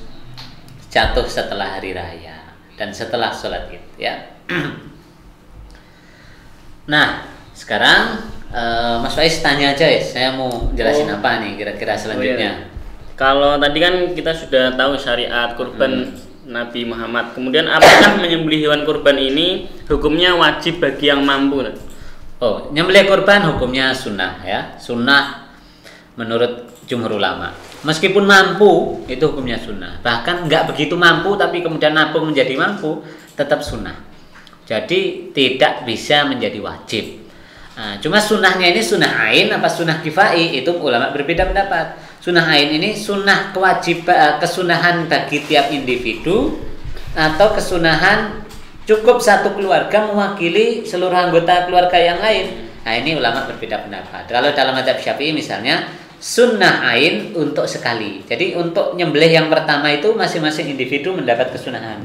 jatuh setelah hari raya dan setelah sholat Id, ya. Nah, sekarang Mas Faiz tanya aja ya, saya mau jelasin apa nih kira-kira selanjutnya. Kalau tadi kan kita sudah tahu syariat kurban Nabi Muhammad. Kemudian apakah menyembelih hewan kurban ini hukumnya wajib bagi yang mampu? Oh, nyembelih kurban hukumnya sunnah ya. Sunnah menurut jumhur ulama. Meskipun mampu, itu hukumnya sunnah. Bahkan nggak begitu mampu tapi kemudian nabung menjadi mampu, tetap sunnah. Jadi tidak bisa menjadi wajib. Nah, cuma sunnahnya ini sunnah ain apa sunnah kifai, itu ulama berbeda pendapat. Sunnah ain ini sunnah kewajiban, kesunahan bagi tiap individu, atau kesunahan cukup satu keluarga mewakili seluruh anggota keluarga yang lain. Nah, ini ulama berbeda pendapat. Kalau dalam mazhab Syafi'i misalnya sunnah ain untuk sekali. Jadi untuk nyembelih yang pertama itu masing-masing individu mendapat kesunahan.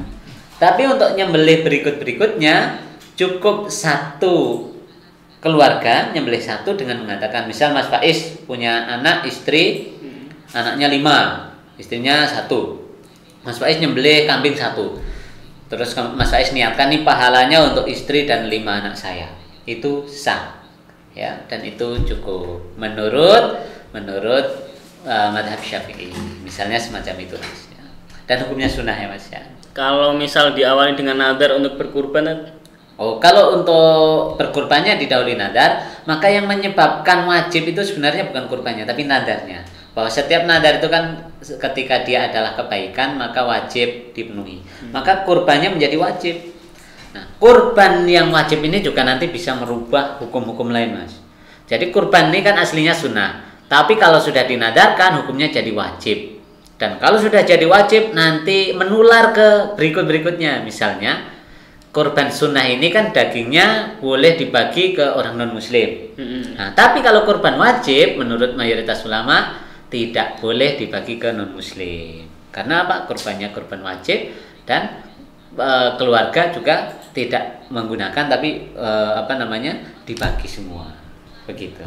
Tapi untuk nyembelih berikut-berikutnya cukup satu keluarga nyembelih satu dengan mengatakan, misal Mas Faiz punya anak istri, anaknya 5, istrinya 1. Mas Faiz nyembelih kambing 1. Terus Mas Faiz niatkan nih pahalanya untuk istri dan 5 anak saya. Itu sah. Ya, dan itu cukup menurut mazhab Syafi'i. Misalnya semacam itu, Mas. Ya. Dan hukumnya sunnah ya, Mas ya. Kalau misal diawali dengan nadar untuk berkurban, oh, kalau untuk berkurbannya didahului nadar, maka yang menyebabkan wajib itu sebenarnya bukan kurbannya tapi nadarnya. Bahwa setiap nadar itu kan ketika dia adalah kebaikan maka wajib dipenuhi. Maka kurbannya menjadi wajib. Nah, kurban yang wajib ini juga nanti bisa merubah hukum-hukum lain, Mas. Jadi kurban ini kan aslinya sunnah, tapi kalau sudah dinadarkan hukumnya jadi wajib. Dan kalau sudah jadi wajib nanti menular ke berikut-berikutnya. Misalnya kurban sunnah ini kan dagingnya boleh dibagi ke orang non muslim. Nah, tapi kalau kurban wajib menurut mayoritas ulama tidak boleh dibagi ke non muslim. Karena apa? Kurbannya kurban wajib dan keluarga juga tidak menggunakan, tapi dibagi semua. Begitu.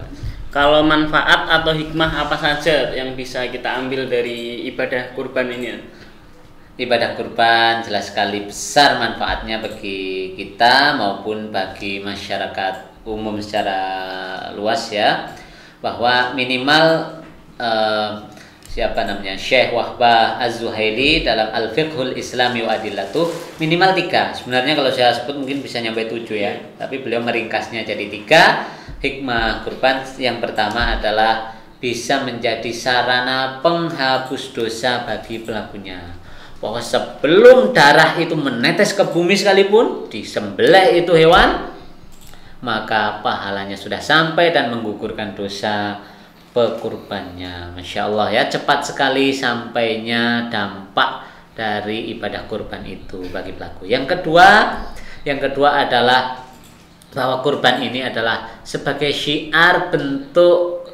kalau manfaat atau hikmah apa saja yang bisa kita ambil dari ibadah kurban ini? Ibadah kurban jelas sekali besar manfaatnya bagi kita maupun bagi masyarakat umum secara luas ya, bahwa minimal Syekh Wahbah Az-Zuhaili dalam Al-Fiqhul Islami wa Adillatuh minimal 3. Sebenarnya kalau saya sebut mungkin bisa nyampe 7 ya, tapi beliau meringkasnya jadi 3. Hikmah kurban yang pertama adalah bisa menjadi sarana penghapus dosa bagi pelakunya. Bahwa sebelum darah itu menetes ke bumi sekalipun disembelih itu hewan, maka pahalanya sudah sampai dan menggugurkan dosa pekurbannya. Masya Allah ya, cepat sekali sampainya dampak dari ibadah kurban itu bagi pelaku. Yang kedua adalah bahwa kurban ini adalah sebagai syiar bentuk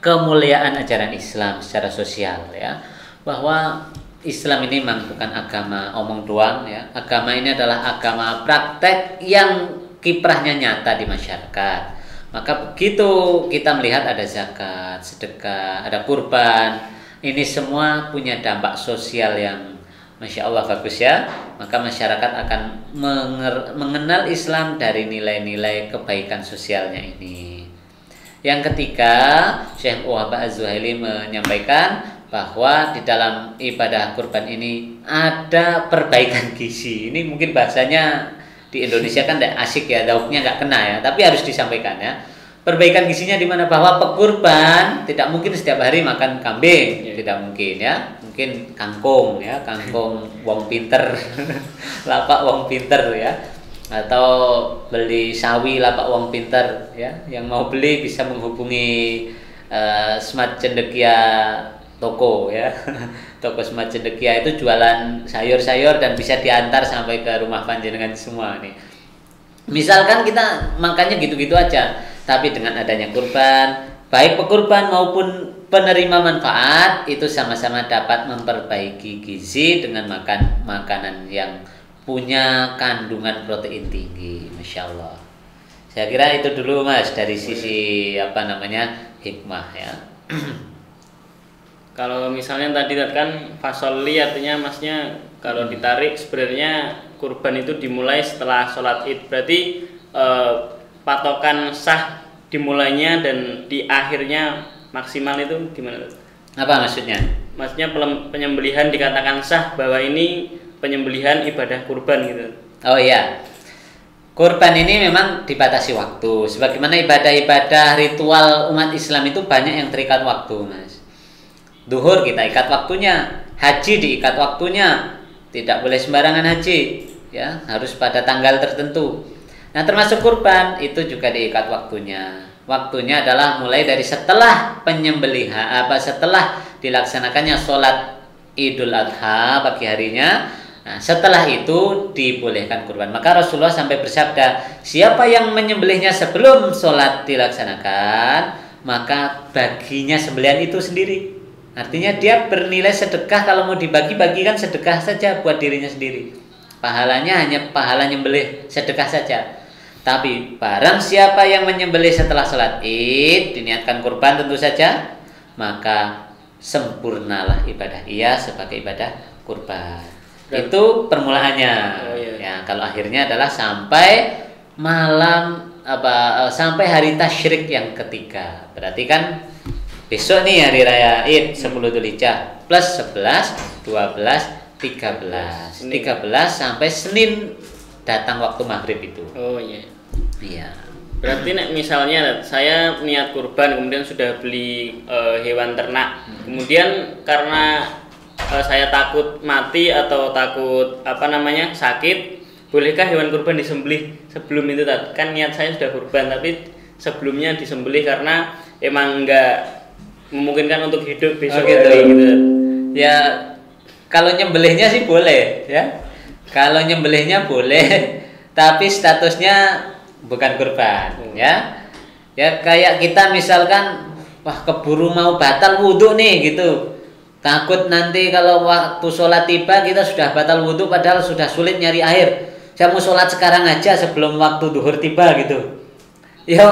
kemuliaan ajaran Islam secara sosial ya, bahwa Islam ini memang bukan agama omong doang ya. Agama ini adalah agama praktek yang kiprahnya nyata di masyarakat. Maka begitu kita melihat ada zakat, sedekah, ada kurban, ini semua punya dampak sosial yang Masya Allah bagus ya. Maka masyarakat akan mengenal Islam dari nilai-nilai kebaikan sosialnya ini. Yang ketiga, Syekh Wahbah Az-Zuhaili menyampaikan bahwa di dalam ibadah kurban ini ada perbaikan gizi. Ini mungkin bahasanya di Indonesia kan tidak asik ya, dauknya nggak kena ya, tapi harus disampaikan ya. Perbaikan gizinya di mana? Bahwa pekurban tidak mungkin setiap hari makan kambing, tidak mungkin ya. Mungkin kangkung ya, kangkung wong pinter, lapak wong pinter ya. Atau beli sawi lapak wong pinter ya. Yang mau beli bisa menghubungi Smart Cendekia toko ya. Toko Smart Cendekia itu jualan sayur-sayur dan bisa diantar sampai ke rumah panjenengan semua nih. Misalkan kita makannya gitu-gitu aja, tapi dengan adanya kurban, baik pekurban maupun penerima manfaat itu sama-sama dapat memperbaiki gizi dengan makan makanan yang punya kandungan protein tinggi. Masya Allah. Saya kira itu dulu Mas dari sisi hikmah ya. Kalau misalnya tadi kan fasoli artinya Masnya kalau ditarik sebenarnya kurban itu dimulai setelah sholat Id. Berarti patokan sah dimulainya dan di akhirnya maksimal itu gimana? Apa maksudnya? Maksudnya penyembelihan dikatakan sah bahwa ini penyembelihan ibadah kurban gitu. Oh iya. Kurban ini memang dibatasi waktu. Sebagaimana ibadah-ibadah ritual umat Islam itu banyak yang terikat waktu, Mas. Duhur kita ikat waktunya, haji diikat waktunya. Tidak boleh sembarangan haji, ya, harus pada tanggal tertentu. Nah, termasuk kurban itu juga diikat waktunya. Waktunya adalah mulai dari setelah penyembelihan setelah dilaksanakannya sholat Idul Adha pagi harinya. Nah, setelah itu dibolehkan kurban. Maka Rasulullah sampai bersabda, siapa yang menyembelihnya sebelum sholat dilaksanakan, maka baginya sembelihan itu sendiri. Artinya dia bernilai sedekah. Kalau mau dibagi-bagikan sedekah saja buat dirinya sendiri. Pahalanya hanya pahala nyembelih sedekah saja. Tapi barang siapa yang menyembelih setelah sholat Id, diniatkan kurban tentu saja, maka sempurnalah ibadah ia sebagai ibadah kurban. Itu permulaannya. Oh, iya. Ya, kalau akhirnya adalah sampai malam sampai hari tasyrik yang ketiga. Berarti kan besok nih hari raya Id 10 Dzulhijjah plus 11, 12, 13. 13 sampai Senin datang waktu maghrib itu. Oh iya. Iya. Berarti misalnya saya niat kurban kemudian sudah beli hewan ternak. Kemudian karena saya takut mati atau takut sakit, bolehkah hewan kurban disembelih sebelum itu? Kan niat saya sudah kurban tapi sebelumnya disembelih karena emang enggak memungkinkan untuk hidup besok gitu. Ya, kalau nyembelihnya sih boleh, ya. Kalau nyembelihnya boleh, tapi statusnya bukan kurban, ya. Ya kayak kita misalkan keburu mau batal wudhu nih gitu. Takut nanti kalau waktu sholat tiba kita sudah batal wudhu padahal sudah sulit nyari air. Saya mau sholat sekarang aja sebelum waktu duhur tiba gitu. Ya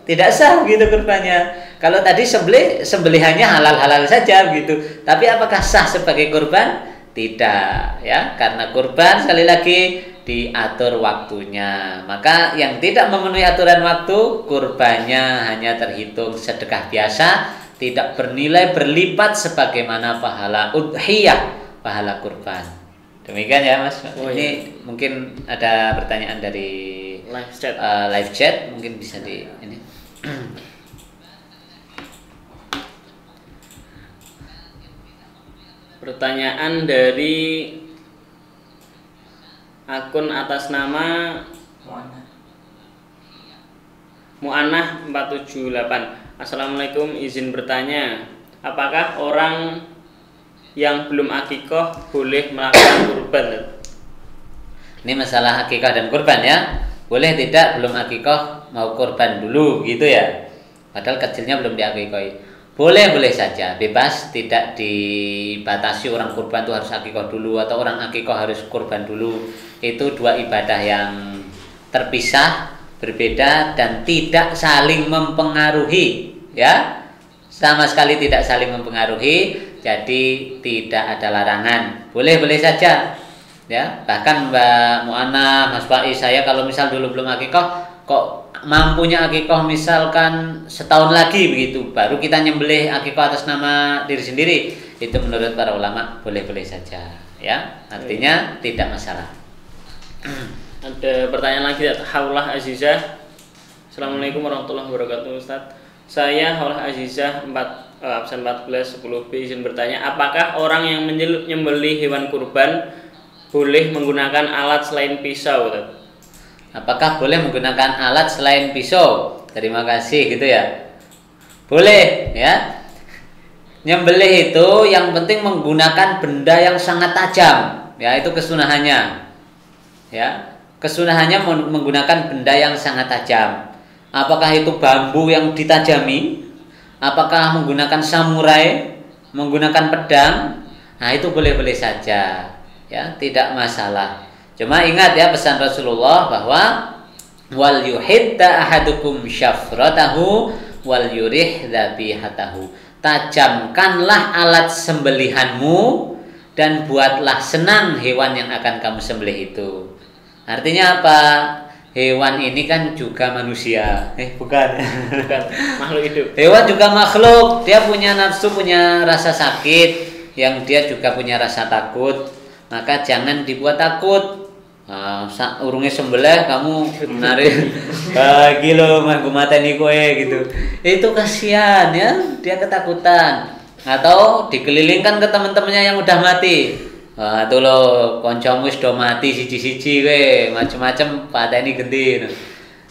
tidak sah gitu kurbannya. Kalau tadi sembelihannya halal-halal saja gitu. Tapi apakah sah sebagai kurban? Tidak, ya. Karena kurban sekali lagi diatur waktunya. Maka yang tidak memenuhi aturan waktu, kurbannya hanya terhitung sedekah biasa, tidak bernilai berlipat sebagaimana pahala udhiyah, pahala kurban. Demikian ya Mas. Oh, ini iya. mungkin ada pertanyaan dari live chat mungkin bisa di ini. Pertanyaan dari akun atas nama Mu'anah 478. Assalamualaikum, izin bertanya, apakah orang yang belum akikoh boleh melakukan kurban? Ini masalah akikah dan kurban ya. Boleh tidak belum akikoh mau kurban dulu gitu ya. Padahal kecilnya belum diakikohi. Boleh saja, bebas, tidak dibatasi orang kurban itu harus akikoh dulu atau orang akikoh harus kurban dulu. Itu dua ibadah yang terpisah, berbeda dan tidak saling mempengaruhi, ya. Sama sekali tidak saling mempengaruhi, jadi tidak ada larangan. Boleh saja. Ya, bahkan Mbak Mu'ana, Mas Faiz, saya kalau misal dulu belum akikoh kok mampunya akikoh misalkan setahun lagi begitu, baru kita nyembelih akikoh atas nama diri sendiri, itu menurut para ulama boleh saja, ya. Artinya tidak masalah. Ada pertanyaan lagi, Haulah Azizah. Assalamualaikum warahmatullahi wabarakatuh, Ustaz. Saya Haulah Azizah absen 1410B izin bertanya, apakah orang yang menyembelih hewan kurban boleh menggunakan alat selain pisau, Ustaz? Apakah boleh menggunakan alat selain pisau? Terima kasih gitu ya. Boleh ya. Nyembelih itu yang penting menggunakan benda yang sangat tajam, ya, itu kesunahannya. Ya, kesunahannya menggunakan benda yang sangat tajam. Apakah itu bambu yang ditajami apakah menggunakan samurai, menggunakan pedang, nah itu boleh-boleh saja, ya, tidak masalah. Cuma ingat ya pesan Rasulullah bahwa wal yuhidda ahadukum syafratahu wal yurih dzabihatahu. Tajamkanlah alat sembelihanmu dan buatlah senang hewan yang akan kamu sembelih itu. Artinya apa? Hewan ini kan juga manusia. Bukan. Bukan makhluk hidup. Hewan juga makhluk. Dia punya nafsu, punya rasa sakit, yang dia juga punya rasa takut. Maka jangan dibuat takut. Urungnya sembelih kamu narik bagi lo mangku mateni kowe gitu. Itu kasihan ya, dia ketakutan. Atau dikelilingkan ke teman-temannya yang udah mati. Wah, tuh lo koncomu sudah mati siji-siji we, macam-macam pada ini gede.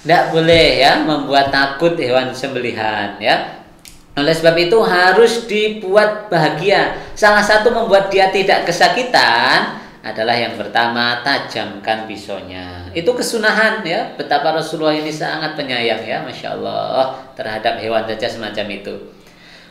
Tidak boleh ya membuat takut hewan sembelihan ya. Oleh sebab itu harus dibuat bahagia. Salah satu membuat dia tidak kesakitan adalah yang pertama, tajamkan pisaunya. Itu kesunahan ya. Betapa Rasulullah ini sangat penyayang ya, Masya Allah, terhadap hewan saja semacam itu.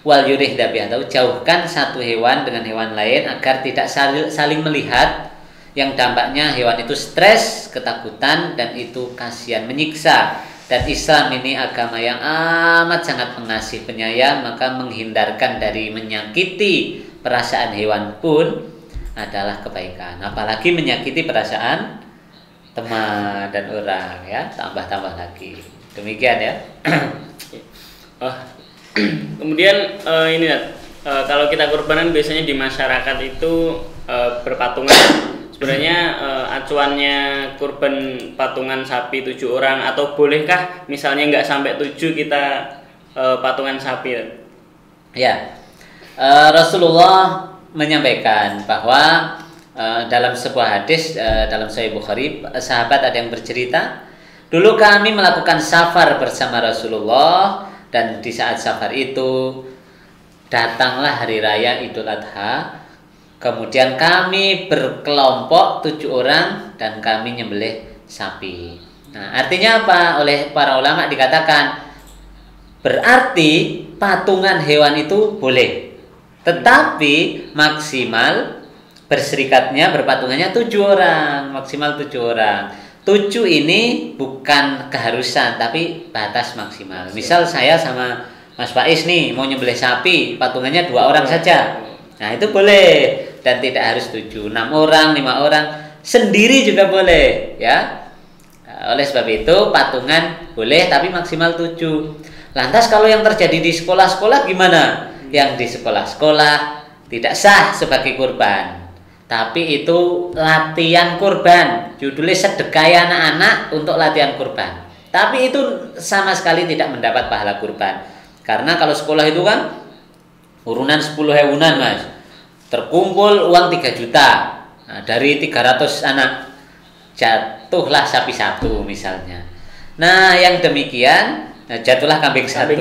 Wal yurih dzabihatahu, jauhkan satu hewan dengan hewan lain agar tidak saling melihat, yang dampaknya hewan itu stres, ketakutan, dan itu kasihan, menyiksa. Dan Islam ini agama yang amat sangat pengasih penyayang, maka menghindarkan dari menyakiti perasaan hewan pun adalah kebaikan. Apalagi menyakiti perasaan teman dan orang ya, tambah-tambah lagi. Demikian ya. Kemudian ini kalau kita kurbanan biasanya di masyarakat itu berpatungan. Sebenarnya acuannya kurban patungan sapi 7 orang, atau bolehkah misalnya nggak sampai 7 kita patungan sapi? Ya, Rasulullah menyampaikan bahwa dalam sebuah hadis dalam Sahih Bukhari, sahabat ada yang bercerita, dulu kami melakukan safar bersama Rasulullah. Dan di saat safar itu datanglah hari raya Idul Adha. Kemudian kami berkelompok 7 orang dan kami nyembelih sapi. Nah, artinya apa? Oleh para ulama dikatakan berarti patungan hewan itu boleh, tetapi maksimal berserikatnya berpatungannya 7 orang, maksimal 7 orang. 7 ini bukan keharusan tapi batas maksimal. Misal saya sama Mas Faiz nih mau nyembelih sapi, patungannya 2 orang saja. Nah, itu boleh dan tidak harus 7, 6 orang, 5 orang, sendiri juga boleh ya. Nah, oleh sebab itu patungan boleh tapi maksimal 7. Lantas kalau yang terjadi di sekolah-sekolah gimana? Yang di sekolah-sekolah tidak sah sebagai kurban. Tapi itu latihan kurban, judulnya sedekah anak-anak untuk latihan kurban. Tapi itu sama sekali tidak mendapat pahala kurban. Karena kalau sekolah itu kan urunan 10 hewunan Mas, terkumpul uang 3 juta. Nah, dari 300 anak jatuhlah sapi 1 misalnya. Nah, yang demikian jatuhlah kambing 1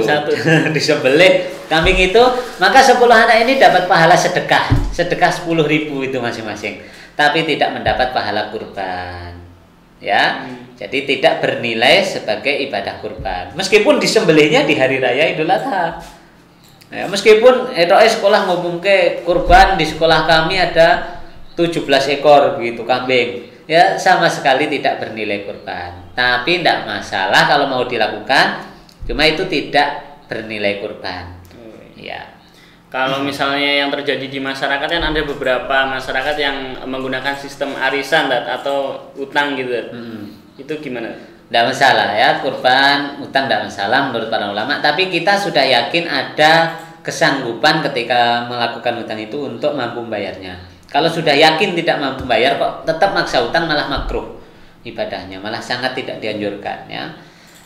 disembelih kambing itu, maka 10 anak ini dapat pahala sedekah 10.000 itu masing-masing, tapi tidak mendapat pahala kurban ya. Jadi tidak bernilai sebagai ibadah kurban meskipun disembelihnya di hari raya Idul Adha ya. Meskipun sekolah ngomongke kurban, di sekolah kami ada 17 ekor begitu kambing ya, sama sekali tidak bernilai kurban. Tapi tidak masalah kalau mau dilakukan, cuma itu tidak bernilai kurban. Ya. Kalau misalnya yang terjadi di masyarakat kan ada beberapa masyarakat yang menggunakan sistem arisan atau utang gitu. Itu gimana? Tidak masalah ya, kurban utang tidak masalah menurut para ulama. Tapi kita sudah yakin ada kesanggupan ketika melakukan utang itu untuk mampu membayarnya. Kalau sudah yakin tidak mampu bayar kok tetap maksa utang, malah makruh ibadahnya, malah sangat tidak dianjurkan ya.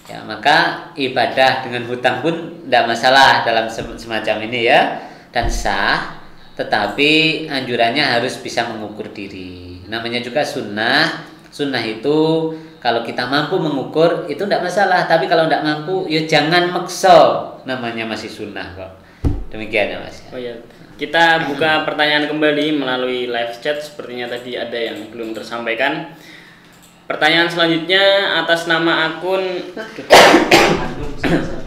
Ya, maka ibadah dengan hutang pun tidak masalah dalam semacam ini ya, dan sah, tetapi anjurannya harus bisa mengukur diri. Namanya juga sunnah. Sunnah itu kalau kita mampu mengukur itu tidak masalah, tapi kalau tidak mampu ya jangan maksa, namanya masih sunnah kok. Demikian ya Mas. Oh ya. Kita buka pertanyaan kembali melalui live chat, sepertinya tadi ada yang belum tersampaikan. Pertanyaan selanjutnya atas nama akun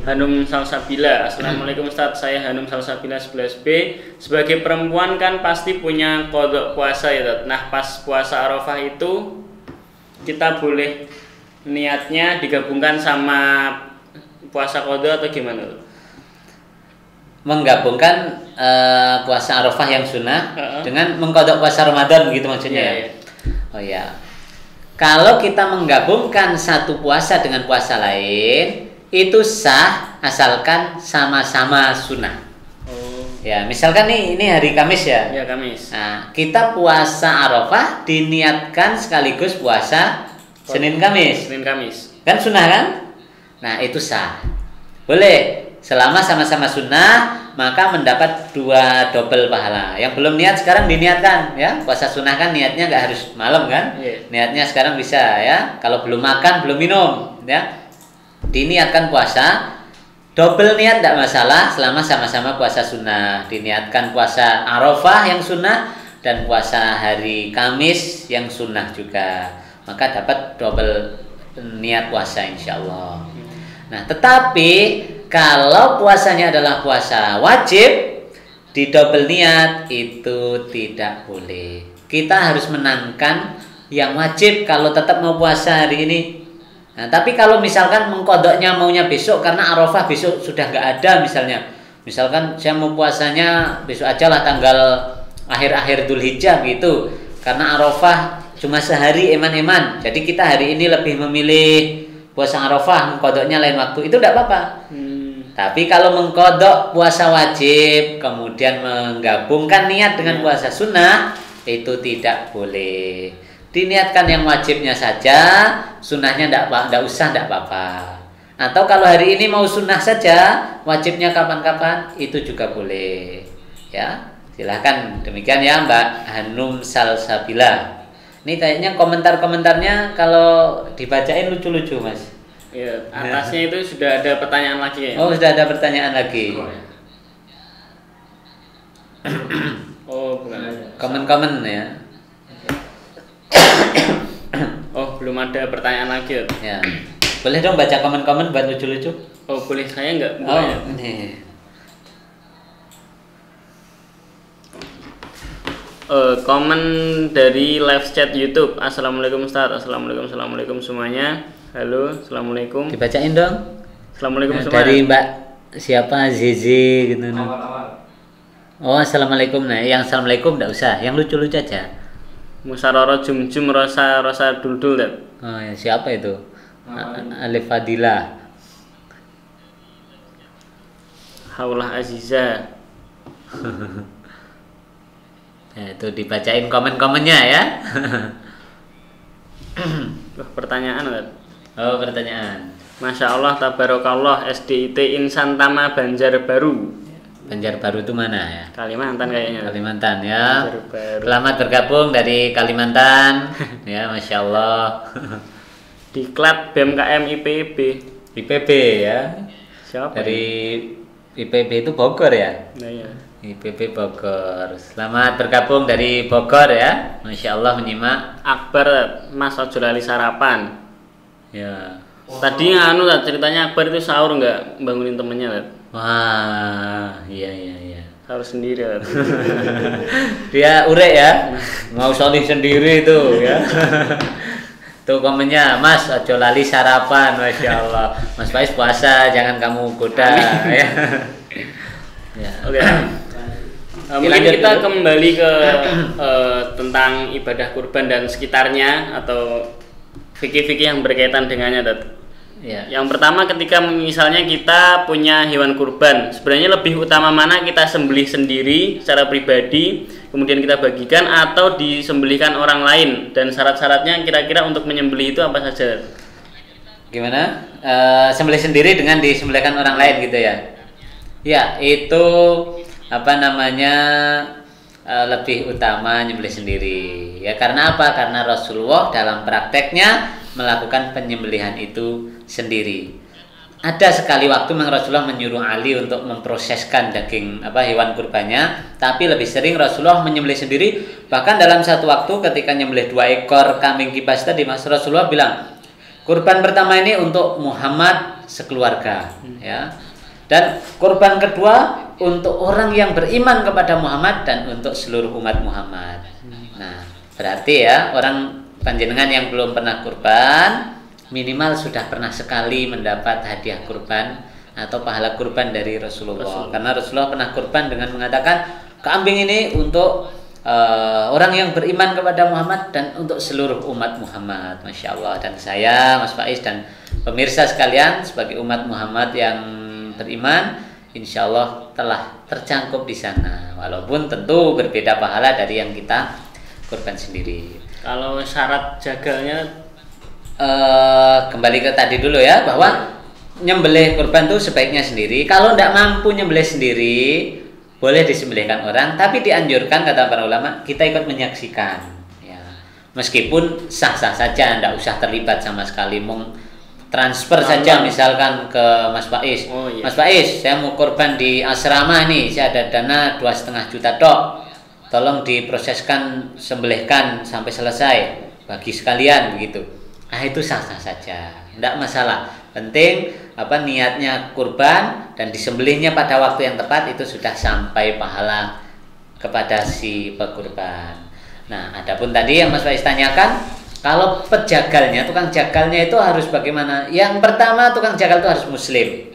Hanum Salsabila. Assalamualaikum Ustadz, saya Hanum Salsabila 11B. Sebagai perempuan kan pasti punya kodok puasa ya Ustadz. Nah pas puasa Arafah itu kita boleh niatnya digabungkan sama puasa kodok atau gimana? Menggabungkan puasa Arafah yang sunnah dengan mengkodok puasa Ramadan begitu maksudnya ya? Oh ya. Kalau kita menggabungkan satu puasa dengan puasa lain, itu sah asalkan sama-sama sunnah. Ya, misalkan ini hari Kamis ya. Ya, Kamis. Nah, kita puasa Arafah diniatkan sekaligus puasa Senin Kamis. Senin Kamis. Kan sunnah kan? Nah, itu sah. Boleh. Selama sama-sama sunnah, maka mendapat 2 double pahala. Yang belum niat sekarang diniatkan ya. Puasa sunnah kan niatnya nggak harus malam kan? Niatnya sekarang bisa ya. Kalau belum makan, belum minum ya. Diniatkan puasa, double niat tidak masalah selama sama-sama puasa sunnah. Diniatkan puasa Arafah yang sunnah dan puasa hari Kamis yang sunnah juga. Maka dapat double niat puasa insya Allah. Nah, tetapi kalau puasanya adalah puasa wajib, di double niat itu tidak boleh. Kita harus menangkan yang wajib kalau tetap mau puasa hari ini. Nah, tapi kalau misalkan mengkodoknya maunya besok karena Arafah besok sudah nggak ada misalnya. Misalkan saya mau puasanya besok aja lah tanggal akhir-akhir Dzulhijjah gitu. Karena Arafah cuma sehari eman-eman. Jadi kita hari ini lebih memilih puasa Arafah, mengkodoknya lain waktu. Itu tidak apa-apa. Tapi kalau mengkodok puasa wajib kemudian menggabungkan niat dengan puasa sunnah itu tidak boleh. Diniatkan yang wajibnya saja, sunnahnya tidak usah, tidak apa-apa. Atau kalau hari ini mau sunnah saja, wajibnya kapan-kapan itu juga boleh. Ya, silahkan demikian ya Mbak Hanum Salsabila. Ini kayaknya komentar-komentarnya kalau dibacain lucu-lucu Mas. Ya, atasnya itu sudah ada pertanyaan lagi ya? Oh, sudah ada pertanyaan lagi. Oh, bukan. Komen-komen ya. Oh, belum ada pertanyaan lagi ya. Boleh dong baca komen-komen buat lucu-lucu? Oh, boleh. Saya enggak. Oh, ini. Komen dari live chat YouTube. Assalamualaikum Ustadz. Assalamualaikum semuanya. Halo, assalamualaikum. Dibacain dong. Assalamualaikum semuanya. Dari Mbak siapa Zizi gitu. Oh, assalamualaikum. Nah, yang assalamualaikum enggak usah, yang lucu-lucu aja. Musaroro jum-jum rasa dul-dul dan. Oh, ya, siapa itu? Alif Fadila. Haulah Aziza. Ya, itu dibacain komen-komennya ya. Pertanyaan kan? Oh, pertanyaan. Masya Allah, tabarakallah, SDIT Insan Tama Banjarbaru. Banjarbaru itu mana ya? Kalimantan kayaknya. Kalimantan ya. Banjarbaru. Selamat bergabung dari Kalimantan. Ya, Masya Allah. Diklat BMKM IPB. IPB ya. Siapa? Dari IPB itu Bogor ya? Nah, ya. IPB Bogor. Selamat bergabung dari Bogor ya. Masya Allah menyimak. Akbar Mas ojo lali sarapan. Ya. Tadi ceritanya Akbar itu sahur nggak bangunin temennya Lat. Wah, iya. Sahur sendiri Lat. Dia urek ya. Mau solih sendiri itu ya. Tuh komennya, Mas ojo lali sarapan. Masya Allah. Mas Faiz puasa, jangan kamu goda ya. Ya. Oke. Mungkin kita kembali ke tentang ibadah kurban dan sekitarnya atau fikih-fikih yang berkaitan dengannya, Dad. Ya. Yang pertama, ketika misalnya kita punya hewan kurban, sebenarnya lebih utama mana kita sembelih sendiri secara pribadi, kemudian kita bagikan, atau disembelihkan orang lain, dan syarat-syaratnya kira-kira untuk menyembelih itu apa saja? Gimana? Sembelih sendiri dengan disembelihkan orang lain gitu ya? Ya, itu apa namanya lebih utama nyembelih sendiri. Ya karena apa? Karena Rasulullah dalam prakteknya melakukan penyembelihan itu sendiri. ada sekali waktu memang Rasulullah menyuruh Ali untuk memproseskan daging hewan kurbannya, tapi lebih sering Rasulullah menyembelih sendiri. Bahkan dalam satu waktu ketika menyembelih 2 ekor kambing kibas tadi, Mas, Rasulullah bilang, kurban pertama ini untuk Muhammad sekeluarga, ya. Dan kurban kedua untuk orang yang beriman kepada Muhammad dan untuk seluruh umat Muhammad. Nah, berarti ya orang panjenengan yang belum pernah kurban minimal sudah pernah sekali mendapat hadiah kurban atau pahala kurban dari Rasulullah. Karena Rasulullah pernah kurban dengan mengatakan kambing ini untuk orang yang beriman kepada Muhammad dan untuk seluruh umat Muhammad. Masya Allah. Dan saya, Mas Faiz dan pemirsa sekalian sebagai umat Muhammad yang beriman, insya Allah telah tercangkup di sana. Walaupun tentu berbeda pahala dari yang kita kurban sendiri. Kalau syarat jagalnya kembali ke tadi dulu ya, bahwa nyembelih kurban itu sebaiknya sendiri. Kalau tidak mampu nyembelih sendiri, boleh disembelihkan orang, tapi dianjurkan kata para ulama kita ikut menyaksikan. Ya. Meskipun sah-sah saja, tidak usah terlibat sama sekali. Transfer saja misalkan ke Mas Faiz. Oh, iya. Mas Faiz, saya mau kurban di asrama nih, saya ada dana 2,5 juta tok. Tolong diproseskan, sembelihkan sampai selesai, bagi sekalian begitu. Nah itu sah-sah saja, tidak masalah. Penting niatnya kurban dan disembelihnya pada waktu yang tepat, itu sudah sampai pahala kepada si pekurban. Nah, adapun tadi yang Mas Faiz tanyakan, kalau pejagalnya, tukang jagalnya itu harus bagaimana? Yang pertama, tukang jagal itu harus muslim,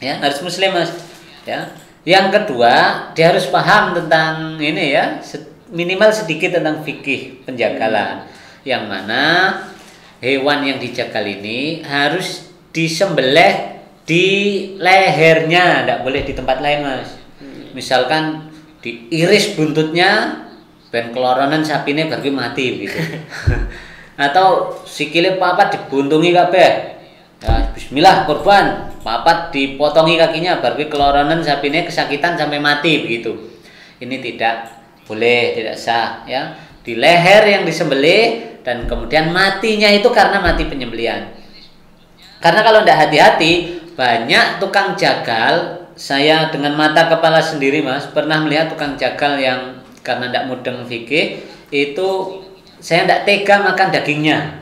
ya, harus muslim, Mas. Ya. Yang kedua, dia harus paham tentang ini ya, minimal sedikit tentang fikih penjagalan, yang mana hewan yang dijagal ini harus disembelih di lehernya, tidak boleh di tempat lain, Mas. Misalkan diiris buntutnya, ben keloronan sapine baru mati gitu. Atau sikile papat dibuntungi kabeh. Ya, bismillah kurban, papat dipotongi kakinya, baru keloronan sapine kesakitan sampai mati begitu. Ini tidak boleh, tidak sah ya. Di leher yang disembelih dan kemudian matinya itu karena mati penyembelihan. Karena kalau tidak hati-hati, banyak tukang jagal, saya dengan mata kepala sendiri, Mas, pernah melihat tukang jagal yang karena tidak mudeng fikih, itu saya tidak tega makan dagingnya.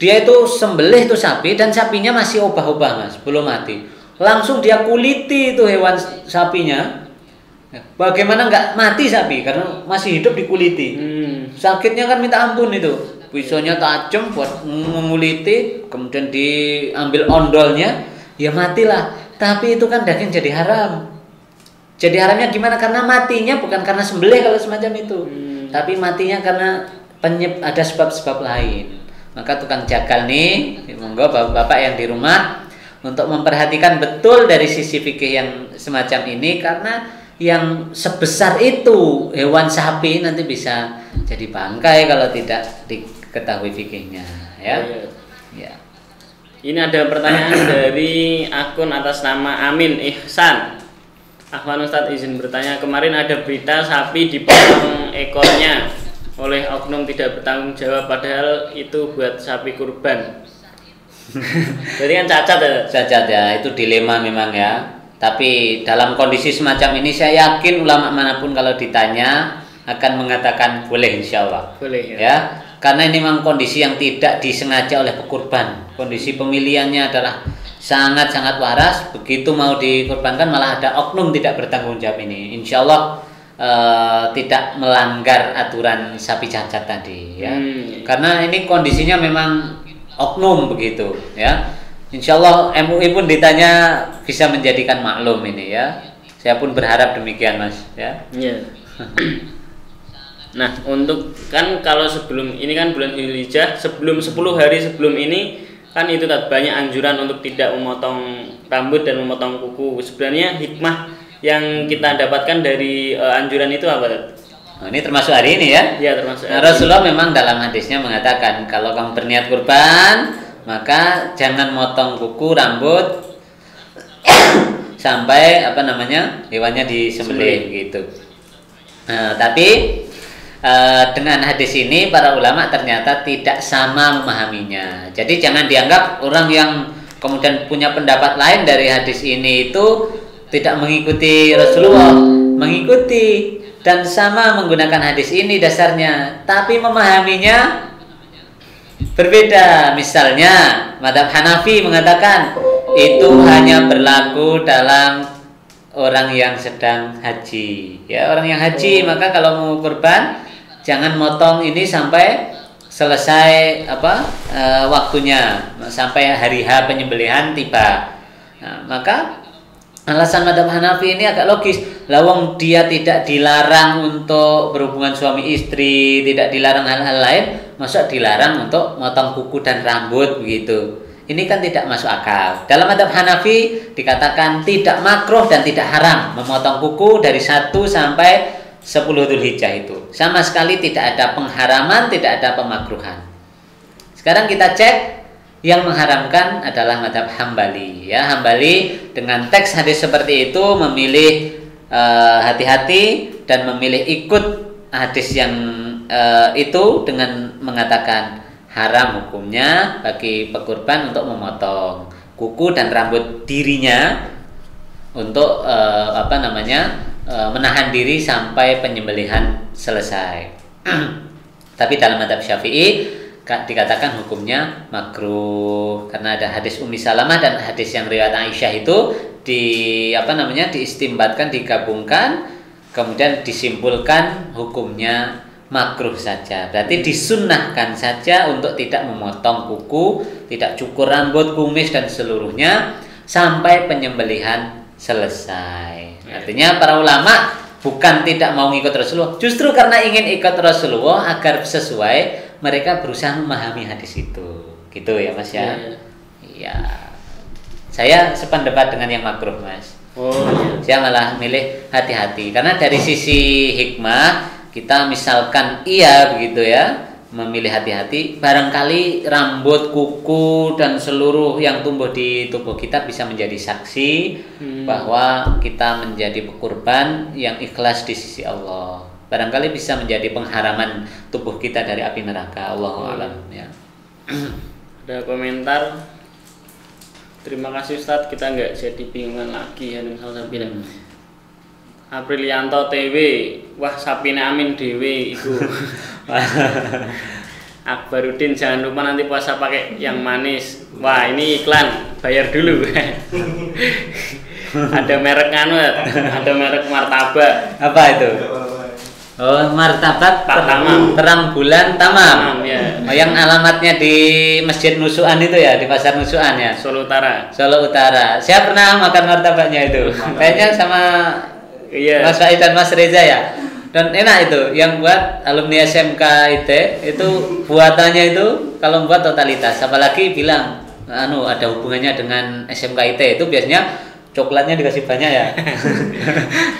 Dia itu sembelih itu sapi dan sapinya masih obah-obah, Mas, belum mati. Langsung dia kuliti itu hewan sapinya. Bagaimana nggak mati sapi karena masih hidup dikuliti. Sakitnya kan minta ampun itu. Pisaunya tajam buat menguliti, kemudian diambil ondolnya, ya matilah. Tapi itu kan daging jadi haram. Jadi haramnya gimana? Karena matinya bukan karena sembelih kalau semacam itu, tapi matinya karena ada sebab-sebab lain. Maka tukang jagal nih, monggo bapak-bapak yang di rumah untuk memperhatikan betul dari sisi fikih yang semacam ini, karena yang sebesar itu hewan sapi nanti bisa jadi bangkai kalau tidak diketahui fikihnya, ya. Ya. Ini ada pertanyaan dari akun atas nama Amin Ihsan. Ahwan Ustadz izin bertanya, kemarin ada berita sapi dipotong ekornya oleh oknum tidak bertanggung jawab, padahal itu buat sapi kurban. Jadi kan cacat ya? Cacat ya, itu dilema memang ya. Tapi dalam kondisi semacam ini saya yakin ulama manapun kalau ditanya akan mengatakan boleh, insya Allah. Boleh ya. Ya, karena ini memang kondisi yang tidak disengaja oleh pekurban. Kondisi pemilihannya adalah sangat-sangat waras. Begitu mau dikurbankan malah ada oknum tidak bertanggung jawab ini. Insya Allah tidak melanggar aturan sapi cacat tadi ya. Karena ini kondisinya memang oknum begitu ya. Insya Allah MUI pun ditanya bisa menjadikan maklum ini ya. Saya pun berharap demikian, Mas ya. Iya. Nah, untuk kan kalau sebelum ini kan bulan Dzulhijjah, sebelum 10 hari sebelum ini kan itu banyak anjuran untuk tidak memotong rambut dan memotong kuku. Sebenarnya hikmah yang kita dapatkan dari anjuran itu apa? Nah, ini termasuk hari ini ya? Iya, termasuk. Nah, Rasulullah memang dalam hadisnya mengatakan kalau kamu berniat kurban, maka jangan motong kuku, rambut sampai hewannya disembelih gitu. Nah, tapi dengan hadis ini para ulama ternyata tidak sama memahaminya. Jadi jangan dianggap orang yang kemudian punya pendapat lain dari hadis ini itu tidak mengikuti Rasulullah, mengikuti dan sama menggunakan hadis ini dasarnya, tapi memahaminya berbeda. Misalnya mazhab Hanafi mengatakan itu hanya berlaku dalam orang yang sedang haji, ya, orang yang haji, maka kalau mau kurban jangan motong ini sampai selesai waktunya, sampai hari H penyembelihan tiba. Nah, maka alasan mazhab Hanafi ini agak logis. Lawang dia tidak dilarang untuk berhubungan suami istri, tidak dilarang hal-hal lain, masa dilarang untuk motong kuku dan rambut begitu. Ini kan tidak masuk akal. Dalam mazhab Hanafi dikatakan tidak makruh dan tidak haram memotong kuku dari 1 sampai 10 Dzulhijjah itu. Sama sekali tidak ada pengharaman, tidak ada pemakruhan. Sekarang kita cek. Yang mengharamkan adalah mazhab Hambali, ya. Hambali dengan teks hadis seperti itu memilih hati-hati dan memilih ikut hadis yang itu dengan mengatakan haram hukumnya bagi pekurban untuk memotong kuku dan rambut dirinya untuk menahan diri sampai penyembelihan selesai. Tapi dalam mazhab Syafi'i dikatakan hukumnya makruh karena ada hadis Ummi Salamah dan hadis yang riwayat Aisyah itu diistimbatkan, digabungkan, kemudian disimpulkan hukumnya makruh saja. Berarti disunnahkan saja untuk tidak memotong kuku, tidak cukur rambut, kumis dan seluruhnya sampai penyembelihan selesai. Artinya para ulama bukan tidak mau ngikut Rasulullah, justru karena ingin ikut Rasulullah agar sesuai, mereka berusaha memahami hadis itu, gitu ya Mas ya. Iya. Saya sependapat dengan yang makruh Mas. Saya malah milih hati-hati karena dari sisi hikmah kita misalkan iya begitu ya, memilih hati-hati, barangkali rambut, kuku dan seluruh yang tumbuh di tubuh kita bisa menjadi saksi bahwa kita menjadi pekurban yang ikhlas di sisi Allah. Barangkali bisa menjadi pengharaman tubuh kita dari api neraka. Allahu a'lam ya. Ada komentar. Terima kasih Ustadz, kita nggak jadi bingungan lagi ya misalnya bilang. Aprilianto TW, wah sapine amin dewe itu. Akbarudin jangan lupa nanti puasa pakai yang manis. Wah ini iklan, bayar dulu. Ada merek ada merek martabak. Apa itu? Oh, martabak terang bulan tamam. Ya. Oh, yang alamatnya di Masjid Nusuan itu ya, di Pasar Nusuan ya. Solo Utara. Solo Utara. Saya pernah makan martabaknya itu. Kayaknya sama Mas Faiz dan Mas Reza ya. Dan enak itu, yang buat alumni SMK itu buatannya itu kalau buat totalitas. Apalagi bilang ada hubungannya dengan SMK itu biasanya coklatnya dikasih banyak ya.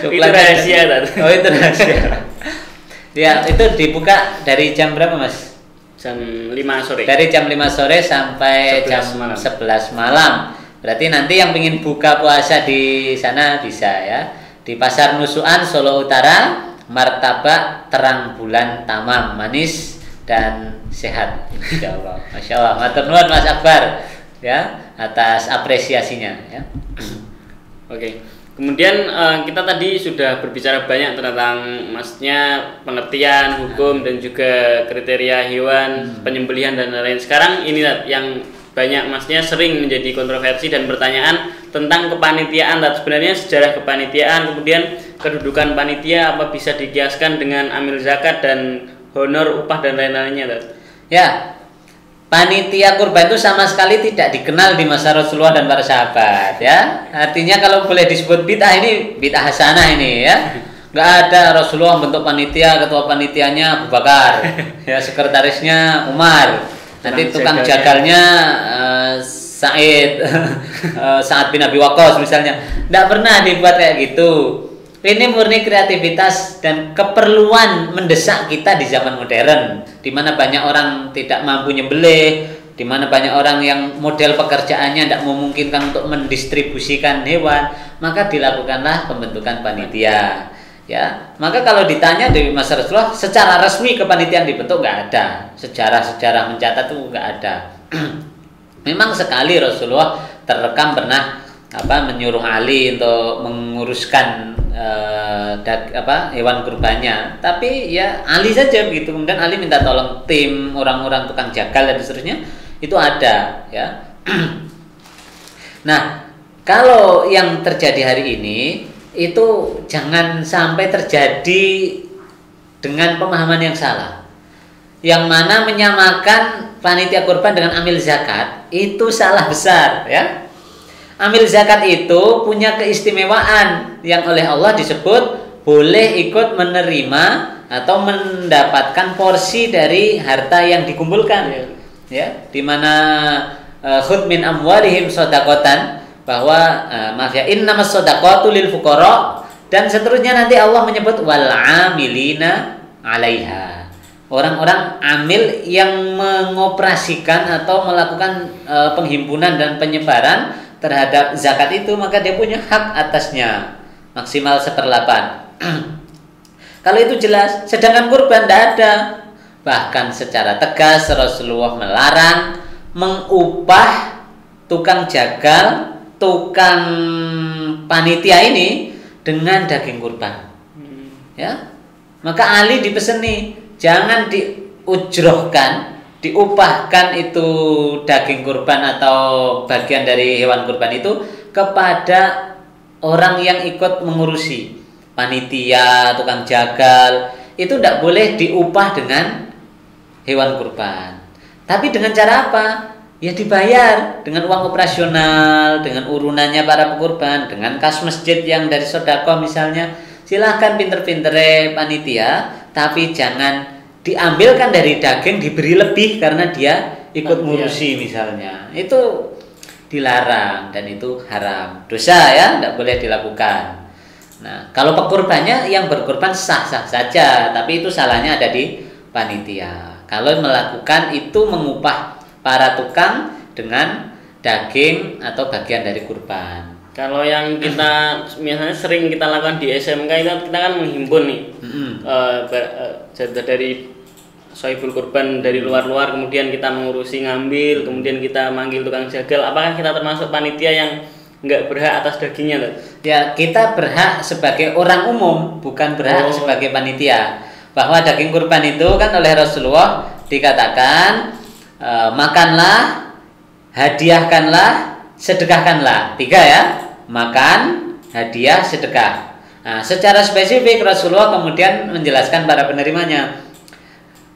Coklatnya itu rahasia tadi. Oh itu rahasia. Ya itu dibuka dari jam berapa Mas? Jam 5 sore. Dari jam 5 sore sampai 11 jam malam. 11 malam. Berarti nanti yang ingin buka puasa di sana bisa ya. Di Pasar Nusuan Solo Utara, martabak terang bulan tamam, manis dan sehat insyaallah. Masyaallah. Matur nuwun Mas Akbar ya atas apresiasinya ya. Oke. Kemudian kita tadi sudah berbicara banyak tentang maksudnya pengertian hukum dan juga kriteria hewan, penyembelihan dan lain-lain. Sekarang ini yang banyak maksudnya sering menjadi kontroversi dan pertanyaan tentang kepanitiaan. Sebenarnya sejarah kepanitiaan, kemudian kedudukan panitia apa bisa dikiaskan dengan amil zakat dan honor upah dan lain-lainnya. Ya. Panitia kurban itu sama sekali tidak dikenal di masa Rasulullah dan para sahabat ya. Artinya kalau boleh disebut bid'ah, ini bid'ah hasanah ini ya. Enggak ada Rasulullah bentuk panitia, ketua panitianya Abu Bakar, ya sekretarisnya Umar. Nanti tukang jagalnya Sa'ad bin Abi Waqqas misalnya. Enggak pernah dibuat kayak gitu. Ini murni kreativitas dan keperluan mendesak kita di zaman modern, di mana banyak orang tidak mampu nyembelih, di mana banyak orang yang model pekerjaannya tidak memungkinkan untuk mendistribusikan hewan, maka dilakukanlah pembentukan panitia. Ya, maka kalau ditanya dari masa Rasulullah, secara resmi kepanitiaan dibentuk nggak ada, sejarah mencatat itu nggak ada. Memang sekali Rasulullah terrekam pernah menyuruh Ali untuk menguruskan hewan kurbannya, tapi ya Ali saja begitu. Kemudian Ali minta tolong tim orang-orang tukang jagal dan seterusnya, itu ada ya. Nah, kalau yang terjadi hari ini itu jangan sampai terjadi dengan pemahaman yang salah, yang mana menyamakan panitia kurban dengan amil zakat, itu salah besar ya. Amil zakat itu punya keistimewaan yang oleh Allah disebut boleh ikut menerima atau mendapatkan porsi dari harta yang dikumpulkan ya, di mana khudh min amwalihim shadaqatan, bahwa maaf ya, innamas shadaqatu lil fuqara, dan seterusnya nanti Allah menyebut wal amilina 'alaiha. Orang-orang amil yang mengoperasikan atau melakukan penghimpunan dan penyebaran terhadap zakat itu, maka dia punya hak atasnya maksimal 1/8. Kalau itu jelas. Sedangkan kurban tidak ada. Bahkan secara tegas Rasulullah melarang mengupah tukang jagal, tukang panitia ini dengan daging kurban. Ya, maka Ali dipeseni jangan diujrohkan, diupahkan itu daging kurban atau bagian dari hewan kurban itu kepada orang yang ikut mengurusi, panitia, tukang jagal, itu tidak boleh diupah dengan hewan kurban. Tapi dengan cara apa? Ya dibayar dengan uang operasional, dengan urunannya para pekurban, dengan kas masjid yang dari sedekah misalnya. Silahkan pinter-pintere panitia, tapi jangan diambilkan dari daging diberi lebih karena dia ikut ngurusi misalnya. Itu dilarang dan itu haram, dosa ya, tidak boleh dilakukan. Nah, kalau pekurbannya yang berkurban sah-sah saja, tapi itu salahnya ada di panitia. Kalau melakukan itu mengupah para tukang dengan daging atau bagian dari kurban. Kalau yang kita misalnya sering kita lakukan di SMK itu kita kan menghimpun nih dari sohibul kurban dari luar-luar, kemudian kita mengurusi ngambil, kemudian kita manggil tukang jagal. Apakah kita termasuk panitia yang nggak berhak atas dagingnya tuh? Ya, kita berhak sebagai orang umum, bukan berhak sebagai panitia. Bahwa daging kurban itu kan oleh Rasulullah dikatakan makanlah, hadiahkanlah, sedekahkanlah. 3 ya, makan, hadiah, sedekah. Nah, secara spesifik Rasulullah kemudian menjelaskan para penerimanya.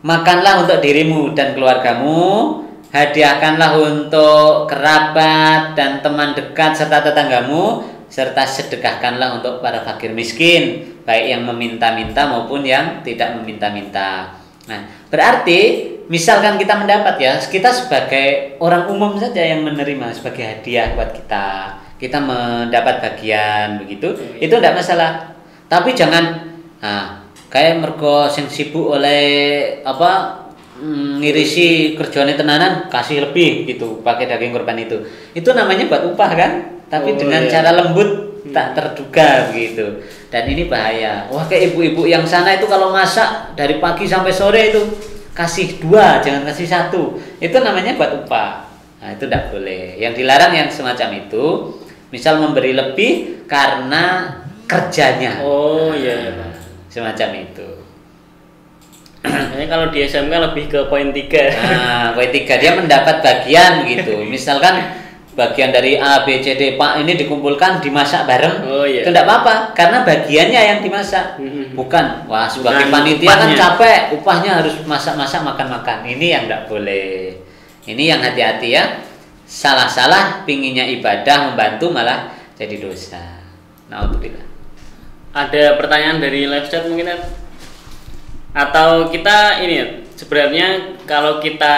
Makanlah untuk dirimu dan keluargamu, hadiahkanlah untuk kerabat dan teman dekat serta tetanggamu, serta sedekahkanlah untuk para fakir miskin, baik yang meminta-minta maupun yang tidak meminta-minta. Nah, berarti misalkan kita mendapat ya, kita sebagai orang umum saja yang menerima sebagai hadiah buat kita mendapat bagian begitu, itu tidak masalah. Tapi jangan kayak mergo sing sibuk oleh ngirisi kerjane tenanan kasih lebih gitu pakai daging kurban itu namanya buat upah kan, tapi dengan cara lembut tak terduga begitu, dan ini bahaya. Wah, kayak ibu-ibu yang sana itu kalau masak dari pagi sampai sore itu kasih 2, jangan kasih 1, itu namanya buat upah. Nah, itu tidak boleh. Yang dilarang yang semacam itu, misal memberi lebih karena kerjanya. Semacam itu. Ini kalau di SMK lebih ke poin 3. Nah, poin 3 dia mendapat bagian gitu. Misalkan bagian dari A, B, C, D, Pak ini dikumpulkan dimasak bareng. Itu tidak apa-apa karena bagiannya yang dimasak. Bukan, wah sebagai panitia kan capek, upahnya harus masak-masak, makan-makan. Ini yang tidak boleh. Ini yang hati-hati ya. Salah-salah pinginnya ibadah membantu malah jadi dosa. Naudzubillah. Ada pertanyaan dari live chat mungkin ya? Atau kita ini ya, sebenarnya kalau kita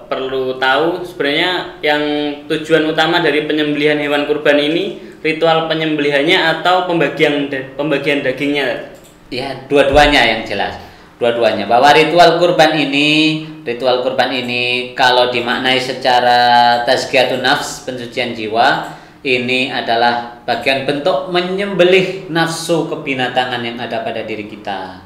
perlu tahu sebenarnya yang tujuan utama dari penyembelihan hewan kurban ini, ritual penyembelihannya atau pembagian dagingnya? Ya, dua-duanya yang jelas. Dua-duanya bahwa ritual kurban ini kalau dimaknai secara tazkiyatun nafs, pensucian jiwa, ini adalah bagian bentuk menyembelih nafsu kebinatangan yang ada pada diri kita.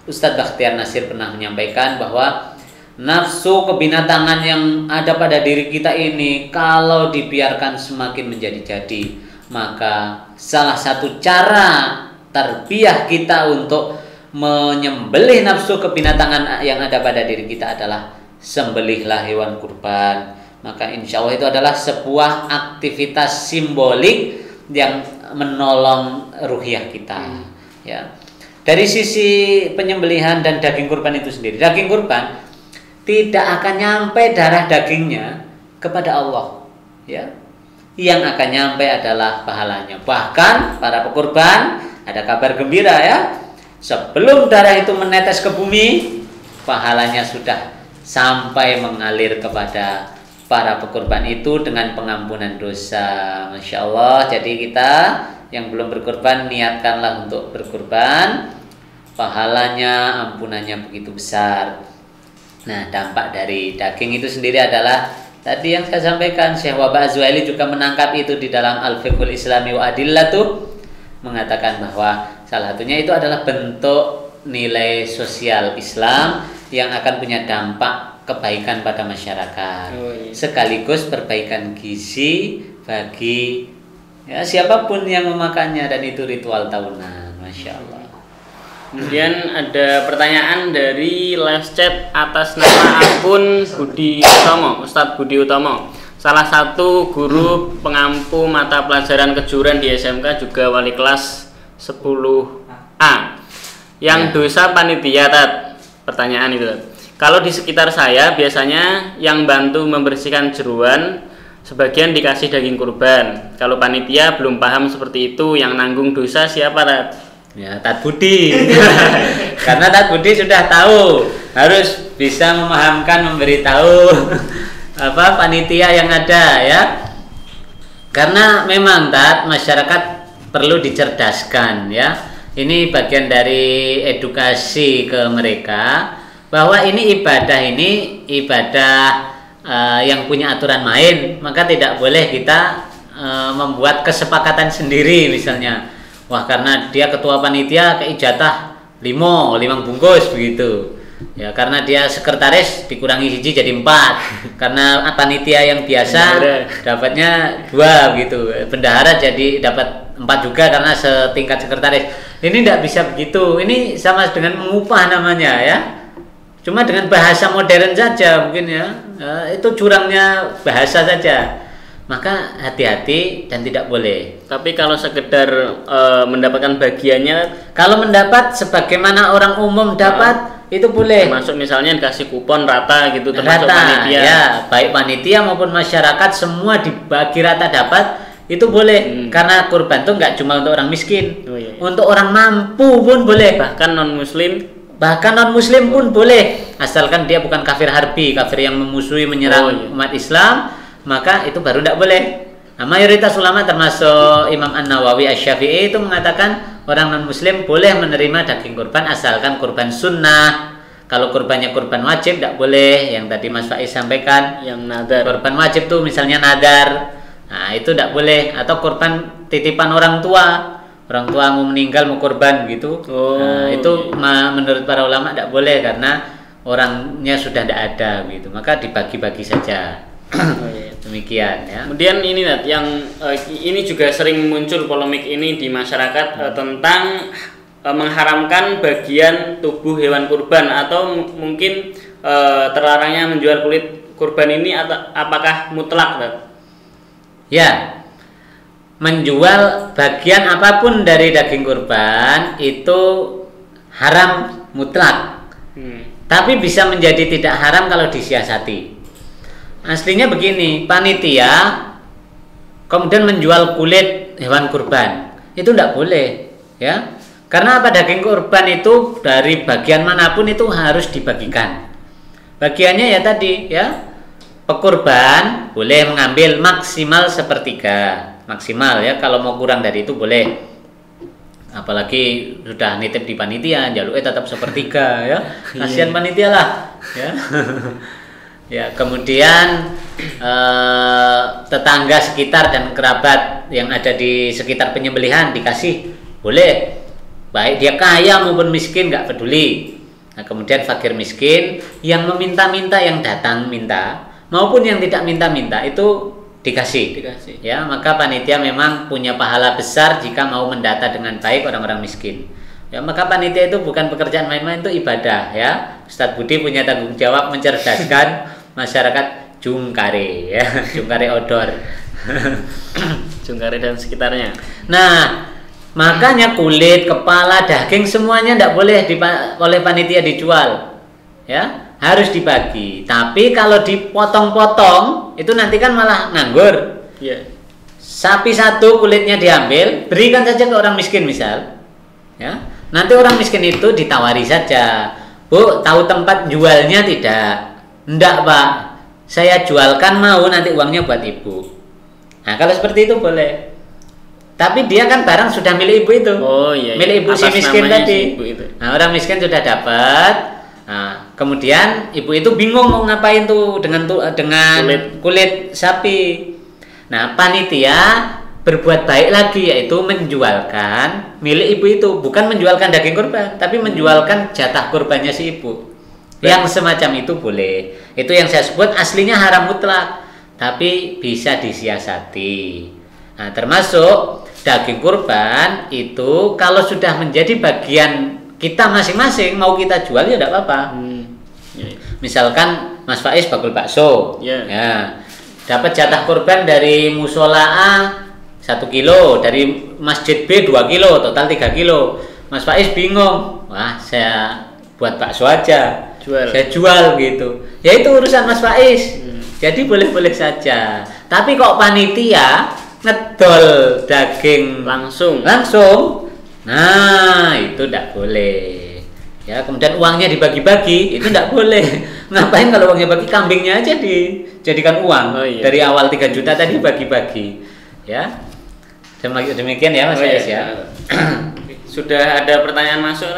Ustadz Bakhtiar Nasir pernah menyampaikan bahwa nafsu kebinatangan yang ada pada diri kita ini kalau dibiarkan semakin menjadi-jadi, maka salah satu cara tarbiyah kita untuk menyembelih nafsu kebinatangan yang ada pada diri kita adalah sembelihlah hewan kurban. Maka insya Allah itu adalah sebuah aktivitas simbolik yang menolong ruhiyah kita. Ya. Dari sisi penyembelihan dan daging kurban itu sendiri, daging kurban tidak akan nyampe darah dagingnya kepada Allah. Ya. Yang akan nyampe adalah pahalanya. Bahkan para pekurban ada kabar gembira ya. Sebelum darah itu menetes ke bumi, pahalanya sudah sampai mengalir kepada para pekurban itu dengan pengampunan dosa. Masya Allah. Jadi kita yang belum berkurban, niatkanlah untuk berkurban. Pahalanya, ampunannya begitu besar. Nah, dampak dari daging itu sendiri adalah tadi yang saya sampaikan, Syekh Wahbah Az-Zuhaili juga menangkap itu di dalam Al-Fiqhul Islami wa Adillatuh, mengatakan bahwa salah satunya itu adalah bentuk nilai sosial Islam yang akan punya dampak kebaikan pada masyarakat, sekaligus perbaikan gizi bagi ya, siapapun yang memakannya, dan itu ritual tahunan. Masya Allah. Kemudian ada pertanyaan dari live chat atas nama akun Budi Utomo, Ustadz Budi Utomo, salah satu guru pengampu mata pelajaran kejuruan di SMK, juga wali kelas 10A. Yang dosa panitia, Tat. Pertanyaan itu, Tat. Kalau di sekitar saya biasanya yang bantu membersihkan jeruan sebagian dikasih daging kurban. Kalau panitia belum paham seperti itu, yang nanggung dosa siapa, Tat? Ya, Tat Budi. Karena Tat Budi sudah tahu, harus bisa memahamkan, memberitahu apa panitia yang ada ya. Karena memang Tat, masyarakat perlu dicerdaskan ya. Ini bagian dari edukasi ke mereka bahwa ini ibadah yang punya aturan main, maka tidak boleh kita membuat kesepakatan sendiri misalnya. Wah, karena dia ketua panitia kayak jatah 5 bungkus begitu. Ya, karena dia sekretaris dikurangi hiji jadi 4. Karena panitia yang biasa dapatnya 2 gitu. Bendahara jadi dapat 4 juga karena setingkat sekretaris. Ini tidak bisa begitu. Ini sama dengan mengupah namanya ya. Cuma dengan bahasa modern saja mungkin ya. Itu curangnya bahasa saja. Maka hati-hati dan tidak boleh. Tapi kalau sekedar mendapatkan bagiannya, kalau mendapat sebagaimana orang umum dapat, itu boleh. Termasuk misalnya dikasih kupon rata gitu, termasuk rata, panitia. Ya, baik panitia maupun masyarakat semua dibagi rata dapat, itu boleh. Karena kurban itu nggak cuma untuk orang miskin, untuk orang mampu pun boleh. Bahkan non muslim pun boleh, asalkan dia bukan kafir harbi, kafir yang memusuhi menyerang umat Islam. Maka itu baru tidak boleh. Nah, mayoritas ulama termasuk Imam An-Nawawi Asy-Syafi'i itu mengatakan orang non-muslim boleh menerima daging kurban asalkan kurban sunnah. Kalau kurbannya kurban wajib tidak boleh. Yang tadi Mas Faiz sampaikan, yang nadar. Kurban wajib tuh misalnya nadar. Nah, itu tidak boleh. Atau kurban titipan orang tua. Orang tua mau meninggal mau kurban gitu. Nah, itu menurut para ulama tidak boleh karena orangnya sudah tidak ada gitu. Maka dibagi-bagi saja. Demikian ya. Kemudian ini Nat, yang ini juga sering muncul polemik ini di masyarakat tentang mengharamkan bagian tubuh hewan kurban atau mungkin terlarangnya menjual kulit kurban ini apakah mutlak, Nat? Ya. Menjual bagian apapun dari daging kurban itu haram mutlak. Tapi bisa menjadi tidak haram kalau disiasati. Aslinya begini, panitia kemudian menjual kulit hewan kurban, itu tidak boleh ya. Karena apa, daging kurban itu dari bagian manapun itu harus dibagikan. Bagiannya ya tadi ya, pekurban boleh mengambil maksimal 1/3, maksimal ya. Kalau mau kurang dari itu boleh. Apalagi sudah nitip di panitia, jaluknya tetap 1/3 ya. Kasihan panitia lah ya. Ya, kemudian tetangga sekitar dan kerabat yang ada di sekitar penyembelihan dikasih, boleh. Baik dia kaya maupun miskin nggak peduli. Nah, kemudian fakir miskin yang meminta-minta, yang datang minta maupun yang tidak minta-minta itu dikasih. Ya, maka panitia memang punya pahala besar jika mau mendata dengan baik orang-orang miskin. Ya, maka panitia itu bukan pekerjaan main-main, itu ibadah ya. Ustadz Budi punya tanggung jawab mencerdaskan masyarakat Jungkare ya, Jungkare Odor. Jungkare dan sekitarnya. Nah, makanya kulit, kepala, daging semuanya tidak boleh oleh panitia dijual. Ya, harus dibagi. Tapi kalau dipotong-potong itu nanti kan malah nganggur. Iya. Sapi satu kulitnya diambil, berikan saja ke orang miskin misal. Ya. Nanti orang miskin itu ditawari saja. Bu, tahu tempat jualnya tidak? Enggak, Pak. Saya jualkan, mau, nanti uangnya buat ibu. Nah, kalau seperti itu boleh. Tapi dia kan barang sudah milik ibu itu. Oh iya. Milik ibu si miskin tadi. Si ibu itu. Nah, orang miskin sudah dapat. Nah, kemudian ibu itu bingung mau ngapain tuh dengan kulit sapi. Nah, panitia berbuat baik lagi, yaitu menjualkan milik ibu itu, bukan menjualkan daging kurban, tapi menjualkan jatah kurbannya si ibu. Yang semacam itu boleh. Itu yang saya sebut aslinya haram mutlak, tapi bisa disiasati. Nah, termasuk daging kurban itu kalau sudah menjadi bagian kita masing-masing, mau kita jual ya tidak apa-apa. Misalkan Mas Faiz bakul bakso, ya, dapat jatah kurban dari musola A 1 kilo, dari masjid B 2 kilo, total 3 kilo. Mas Faiz bingung, wah saya buat bakso aja, saya jual gitu. Ya itu urusan Mas Faiz. Jadi boleh-boleh saja. Tapi kok panitia ngedol daging langsung, nah itu tidak boleh. Ya, kemudian uangnya dibagi-bagi, itu tidak boleh. Ngapain kalau uangnya bagi, kambingnya aja dijadikan uang. Dari awal 3 juta tadi bagi-bagi. Ya. Demikian ya Mas Faiz ya. Sudah ada pertanyaan masuk?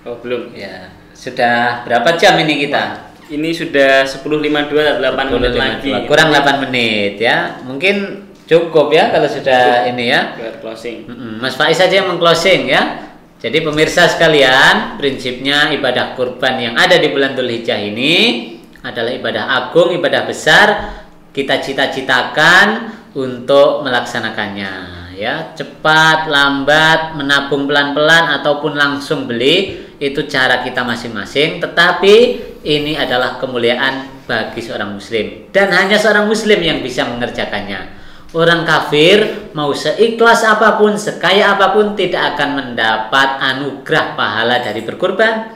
Oh, belum. Ya. Sudah berapa jam ini kita? Ini sudah 10.52, 8 menit lagi. Kurang 8 menit ya. Mungkin cukup ya kalau sudah ini ya. Closing. Mas Faiz saja yang meng-closing ya. Jadi pemirsa sekalian, prinsipnya ibadah kurban yang ada di bulan Dzulhijjah ini adalah ibadah agung, ibadah besar. Kita cita-citakan untuk melaksanakannya ya. Cepat, lambat, menabung pelan-pelan ataupun langsung beli, itu cara kita masing-masing. Tetapi ini adalah kemuliaan bagi seorang muslim, dan hanya seorang muslim yang bisa mengerjakannya. Orang kafir mau seikhlas apapun, sekaya apapun, tidak akan mendapat anugerah pahala dari berkurban.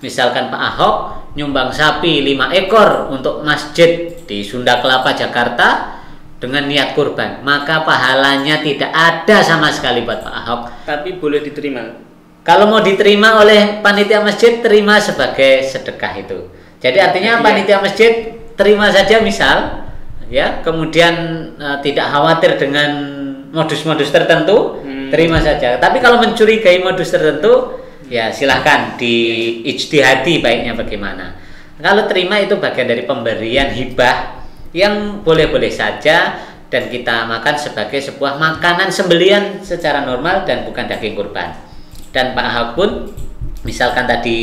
Misalkan Pak Ahok nyumbang sapi 5 ekor untuk masjid di Sunda Kelapa, Jakarta dengan niat kurban, maka pahalanya tidak ada sama sekali buat Pak Ahok. Tapi boleh diterima. Kalau mau diterima oleh panitia masjid, terima sebagai sedekah itu. Jadi artinya panitia masjid terima saja misal, ya, kemudian tidak khawatir dengan modus-modus tertentu, terima saja. Tapi kalau mencurigai modus tertentu, ya silahkan diijtihadi baiknya bagaimana. Kalau terima itu bagian dari pemberian hibah yang boleh-boleh saja, dan kita makan sebagai sebuah makanan sembelian secara normal dan bukan daging kurban. Dan Pak Ahok pun misalkan tadi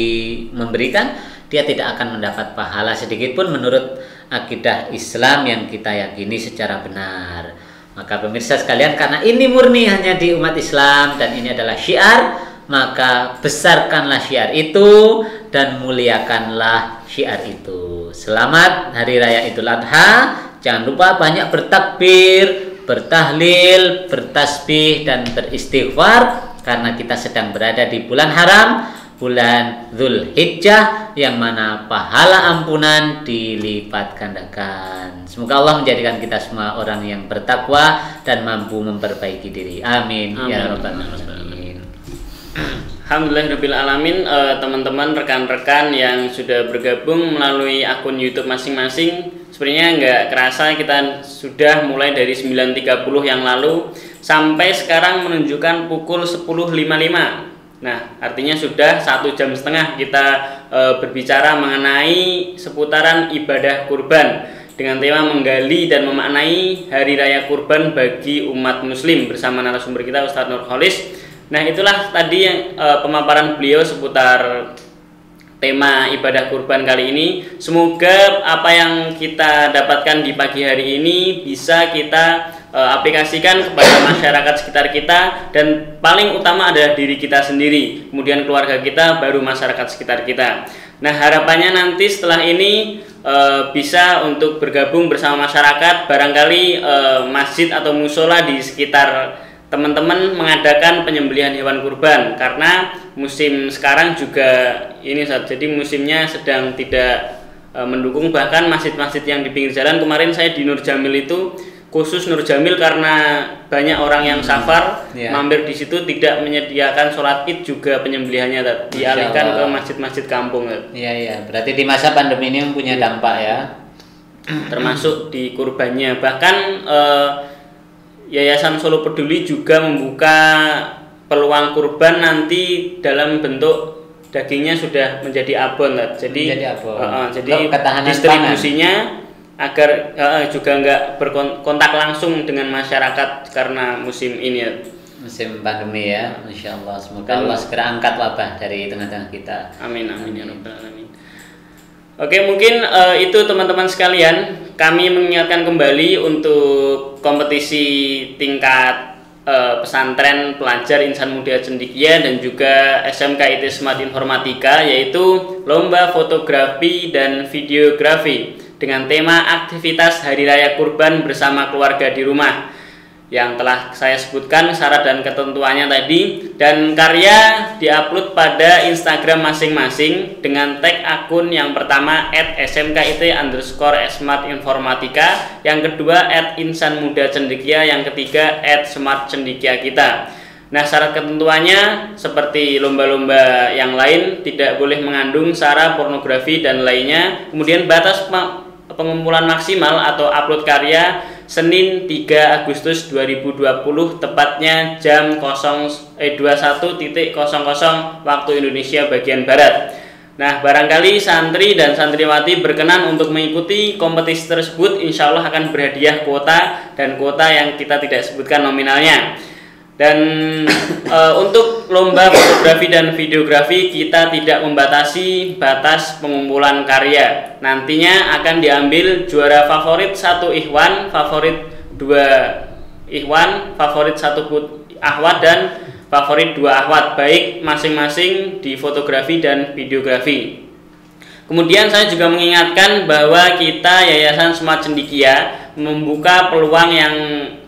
memberikan, dia tidak akan mendapat pahala sedikit pun menurut akidah Islam yang kita yakini secara benar. Maka pemirsa sekalian, karena ini murni hanya di umat Islam dan ini adalah syiar, maka besarkanlah syiar itu dan muliakanlah syiar itu. Selamat Hari Raya Idul Adha. Jangan lupa banyak bertakbir, bertahlil, bertasbih dan beristighfar, karena kita sedang berada di bulan haram, bulan Dzulhijjah, yang mana pahala ampunan dilipat gandakan. Semoga Allah menjadikan kita semua orang yang bertakwa dan mampu memperbaiki diri. Amin. Ya rabbal alamin. Alhamdulillahirabbil alamin. Teman-teman, rekan-rekan yang sudah bergabung melalui akun YouTube masing-masing, sebenarnya nggak kerasa kita sudah mulai dari 9.30 yang lalu sampai sekarang menunjukkan pukul 10.55. Nah, artinya sudah 1,5 jam kita berbicara mengenai seputaran ibadah kurban dengan tema menggali dan memaknai Hari Raya Kurban bagi umat muslim bersama narasumber kita Ustadz Nurholis. Nah, itulah tadi yang pemaparan beliau seputar tema ibadah kurban kali ini. Semoga apa yang kita dapatkan di pagi hari ini bisa kita aplikasikan kepada masyarakat sekitar kita, dan paling utama adalah diri kita sendiri, kemudian keluarga kita, baru masyarakat sekitar kita. Nah, harapannya nanti setelah ini bisa untuk bergabung bersama masyarakat, barangkali masjid atau musola di sekitar teman-teman mengadakan penyembelihan hewan kurban, karena musim sekarang juga ini jadi musimnya sedang tidak mendukung. Bahkan masjid-masjid yang di pinggir jalan, kemarin saya di Nur Jamil itu, khusus Nur Jamil karena banyak orang yang safar mampir di situ, tidak menyediakan sholat id juga penyembelihannya, dialihkan ke masjid-masjid kampung. Iya, berarti di masa pandemi ini mempunyai dampak ya, termasuk di kurbannya. Bahkan Yayasan Solo Peduli juga membuka peluang kurban nanti dalam bentuk dagingnya sudah menjadi abon, jadi distribusinya agar juga nggak berkontak langsung dengan masyarakat karena musim ini ya. Musim pandemi ya, Masya Allah. Semoga Allah segera angkat wabah dari tengah-tengah kita. Amin amin ya rabbal alamin. Oke, mungkin itu teman-teman sekalian, kami mengingatkan kembali untuk kompetisi tingkat pesantren pelajar Insan Muda Cendekia dan juga SMK IT Smart Informatika, yaitu lomba fotografi dan videografi dengan tema aktivitas Hari Raya Kurban bersama keluarga di rumah, yang telah saya sebutkan syarat dan ketentuannya tadi, dan karya diupload pada Instagram masing-masing dengan tag akun yang pertama @smkit_smartinformatika, yang kedua @insanmudacendekia, yang ketiga @smartcendekia kita. Nah, syarat ketentuannya seperti lomba-lomba yang lain, tidak boleh mengandung sara, pornografi dan lainnya. Kemudian batas pengumpulan maksimal atau upload karya Senin 3 Agustus 2020 tepatnya jam 21.00 waktu Indonesia bagian Barat. Nah, barangkali santri dan santriwati berkenan untuk mengikuti kompetisi tersebut, insya Allah akan berhadiah kuota, dan kuota yang kita tidak sebutkan nominalnya. Dan untuk lomba fotografi dan videografi kita tidak membatasi batas pengumpulan karya. Nantinya akan diambil juara favorit 1 ikhwan, favorit 2 ikhwan, favorit 1 akhwat, dan favorit 2 akhwat, baik masing-masing di fotografi dan videografi. Kemudian saya juga mengingatkan bahwa kita Yayasan Smart Cendekia membuka peluang yang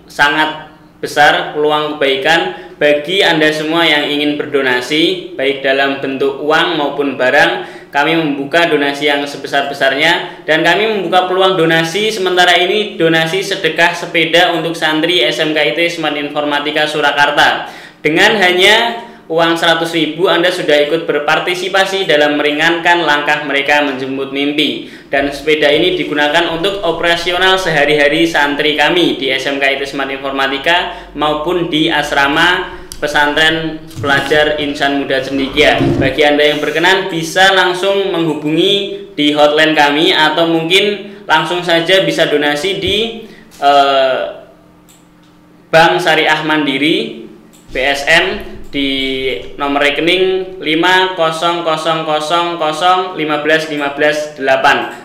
sangat besar, peluang kebaikan bagi Anda semua yang ingin berdonasi, baik dalam bentuk uang maupun barang. Kami membuka donasi yang sebesar-besarnya, dan kami membuka peluang donasi sementara ini, donasi sedekah sepeda untuk santri SMKIT Smart Informatika Surakarta. Dengan hanya uang 100.000 Anda sudah ikut berpartisipasi dalam meringankan langkah mereka menjemput mimpi, dan sepeda ini digunakan untuk operasional sehari-hari santri kami di SMK IT Smart Informatika maupun di asrama pesantren pelajar Insan Muda Cendekia. Bagi Anda yang berkenan bisa langsung menghubungi di hotline kami, atau mungkin langsung saja bisa donasi di Bank Syariah Mandiri BSM di nomor rekening 50000151518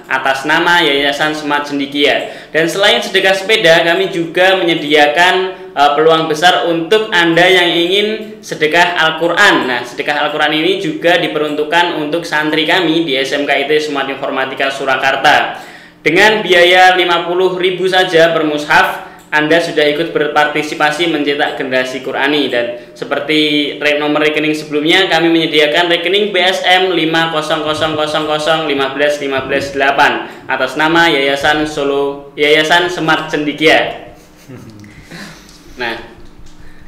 atas nama Yayasan Smart Cendekia. Dan selain sedekah sepeda, kami juga menyediakan peluang besar untuk Anda yang ingin sedekah Al-Quran. Nah, sedekah Al-Quran ini juga diperuntukkan untuk santri kami di SMKIT Smart Informatika Surakarta. Dengan biaya 50.000 saja per mushaf, Anda sudah ikut berpartisipasi mencetak generasi Qurani. Dan seperti nomor rekening sebelumnya, kami menyediakan rekening BSM 50000151518 atas nama Yayasan Smart Cendekia. Nah,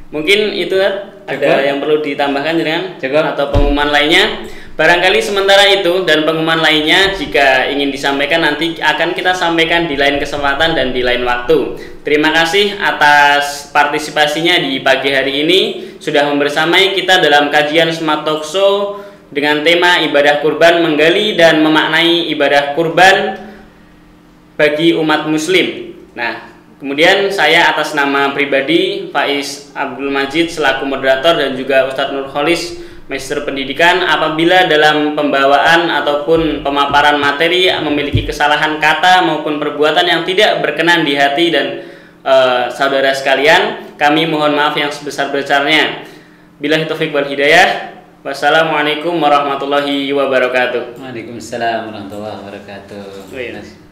mungkin itu ada yang perlu ditambahkan dengan atau pengumuman lainnya. Barangkali sementara itu, dan pengumuman lainnya jika ingin disampaikan nanti akan kita sampaikan di lain kesempatan dan di lain waktu. Terima kasih atas partisipasinya di pagi hari ini, sudah membersamai kita dalam kajian Smart Talk Show dengan tema ibadah kurban, menggali dan memaknai ibadah kurban bagi umat muslim. Nah, kemudian saya atas nama pribadi Faiz Abdul Majid selaku moderator, dan juga Ustadz Nur Kholis Magister Pendidikan, apabila dalam pembawaan ataupun pemaparan materi memiliki kesalahan kata maupun perbuatan yang tidak berkenan di hati dan saudara sekalian, kami mohon maaf yang sebesar-besarnya. Billahi taufiq wal hidayah. Wassalamualaikum warahmatullahi wabarakatuh. Waalaikumsalam warahmatullahi wabarakatuh. Oh, iya.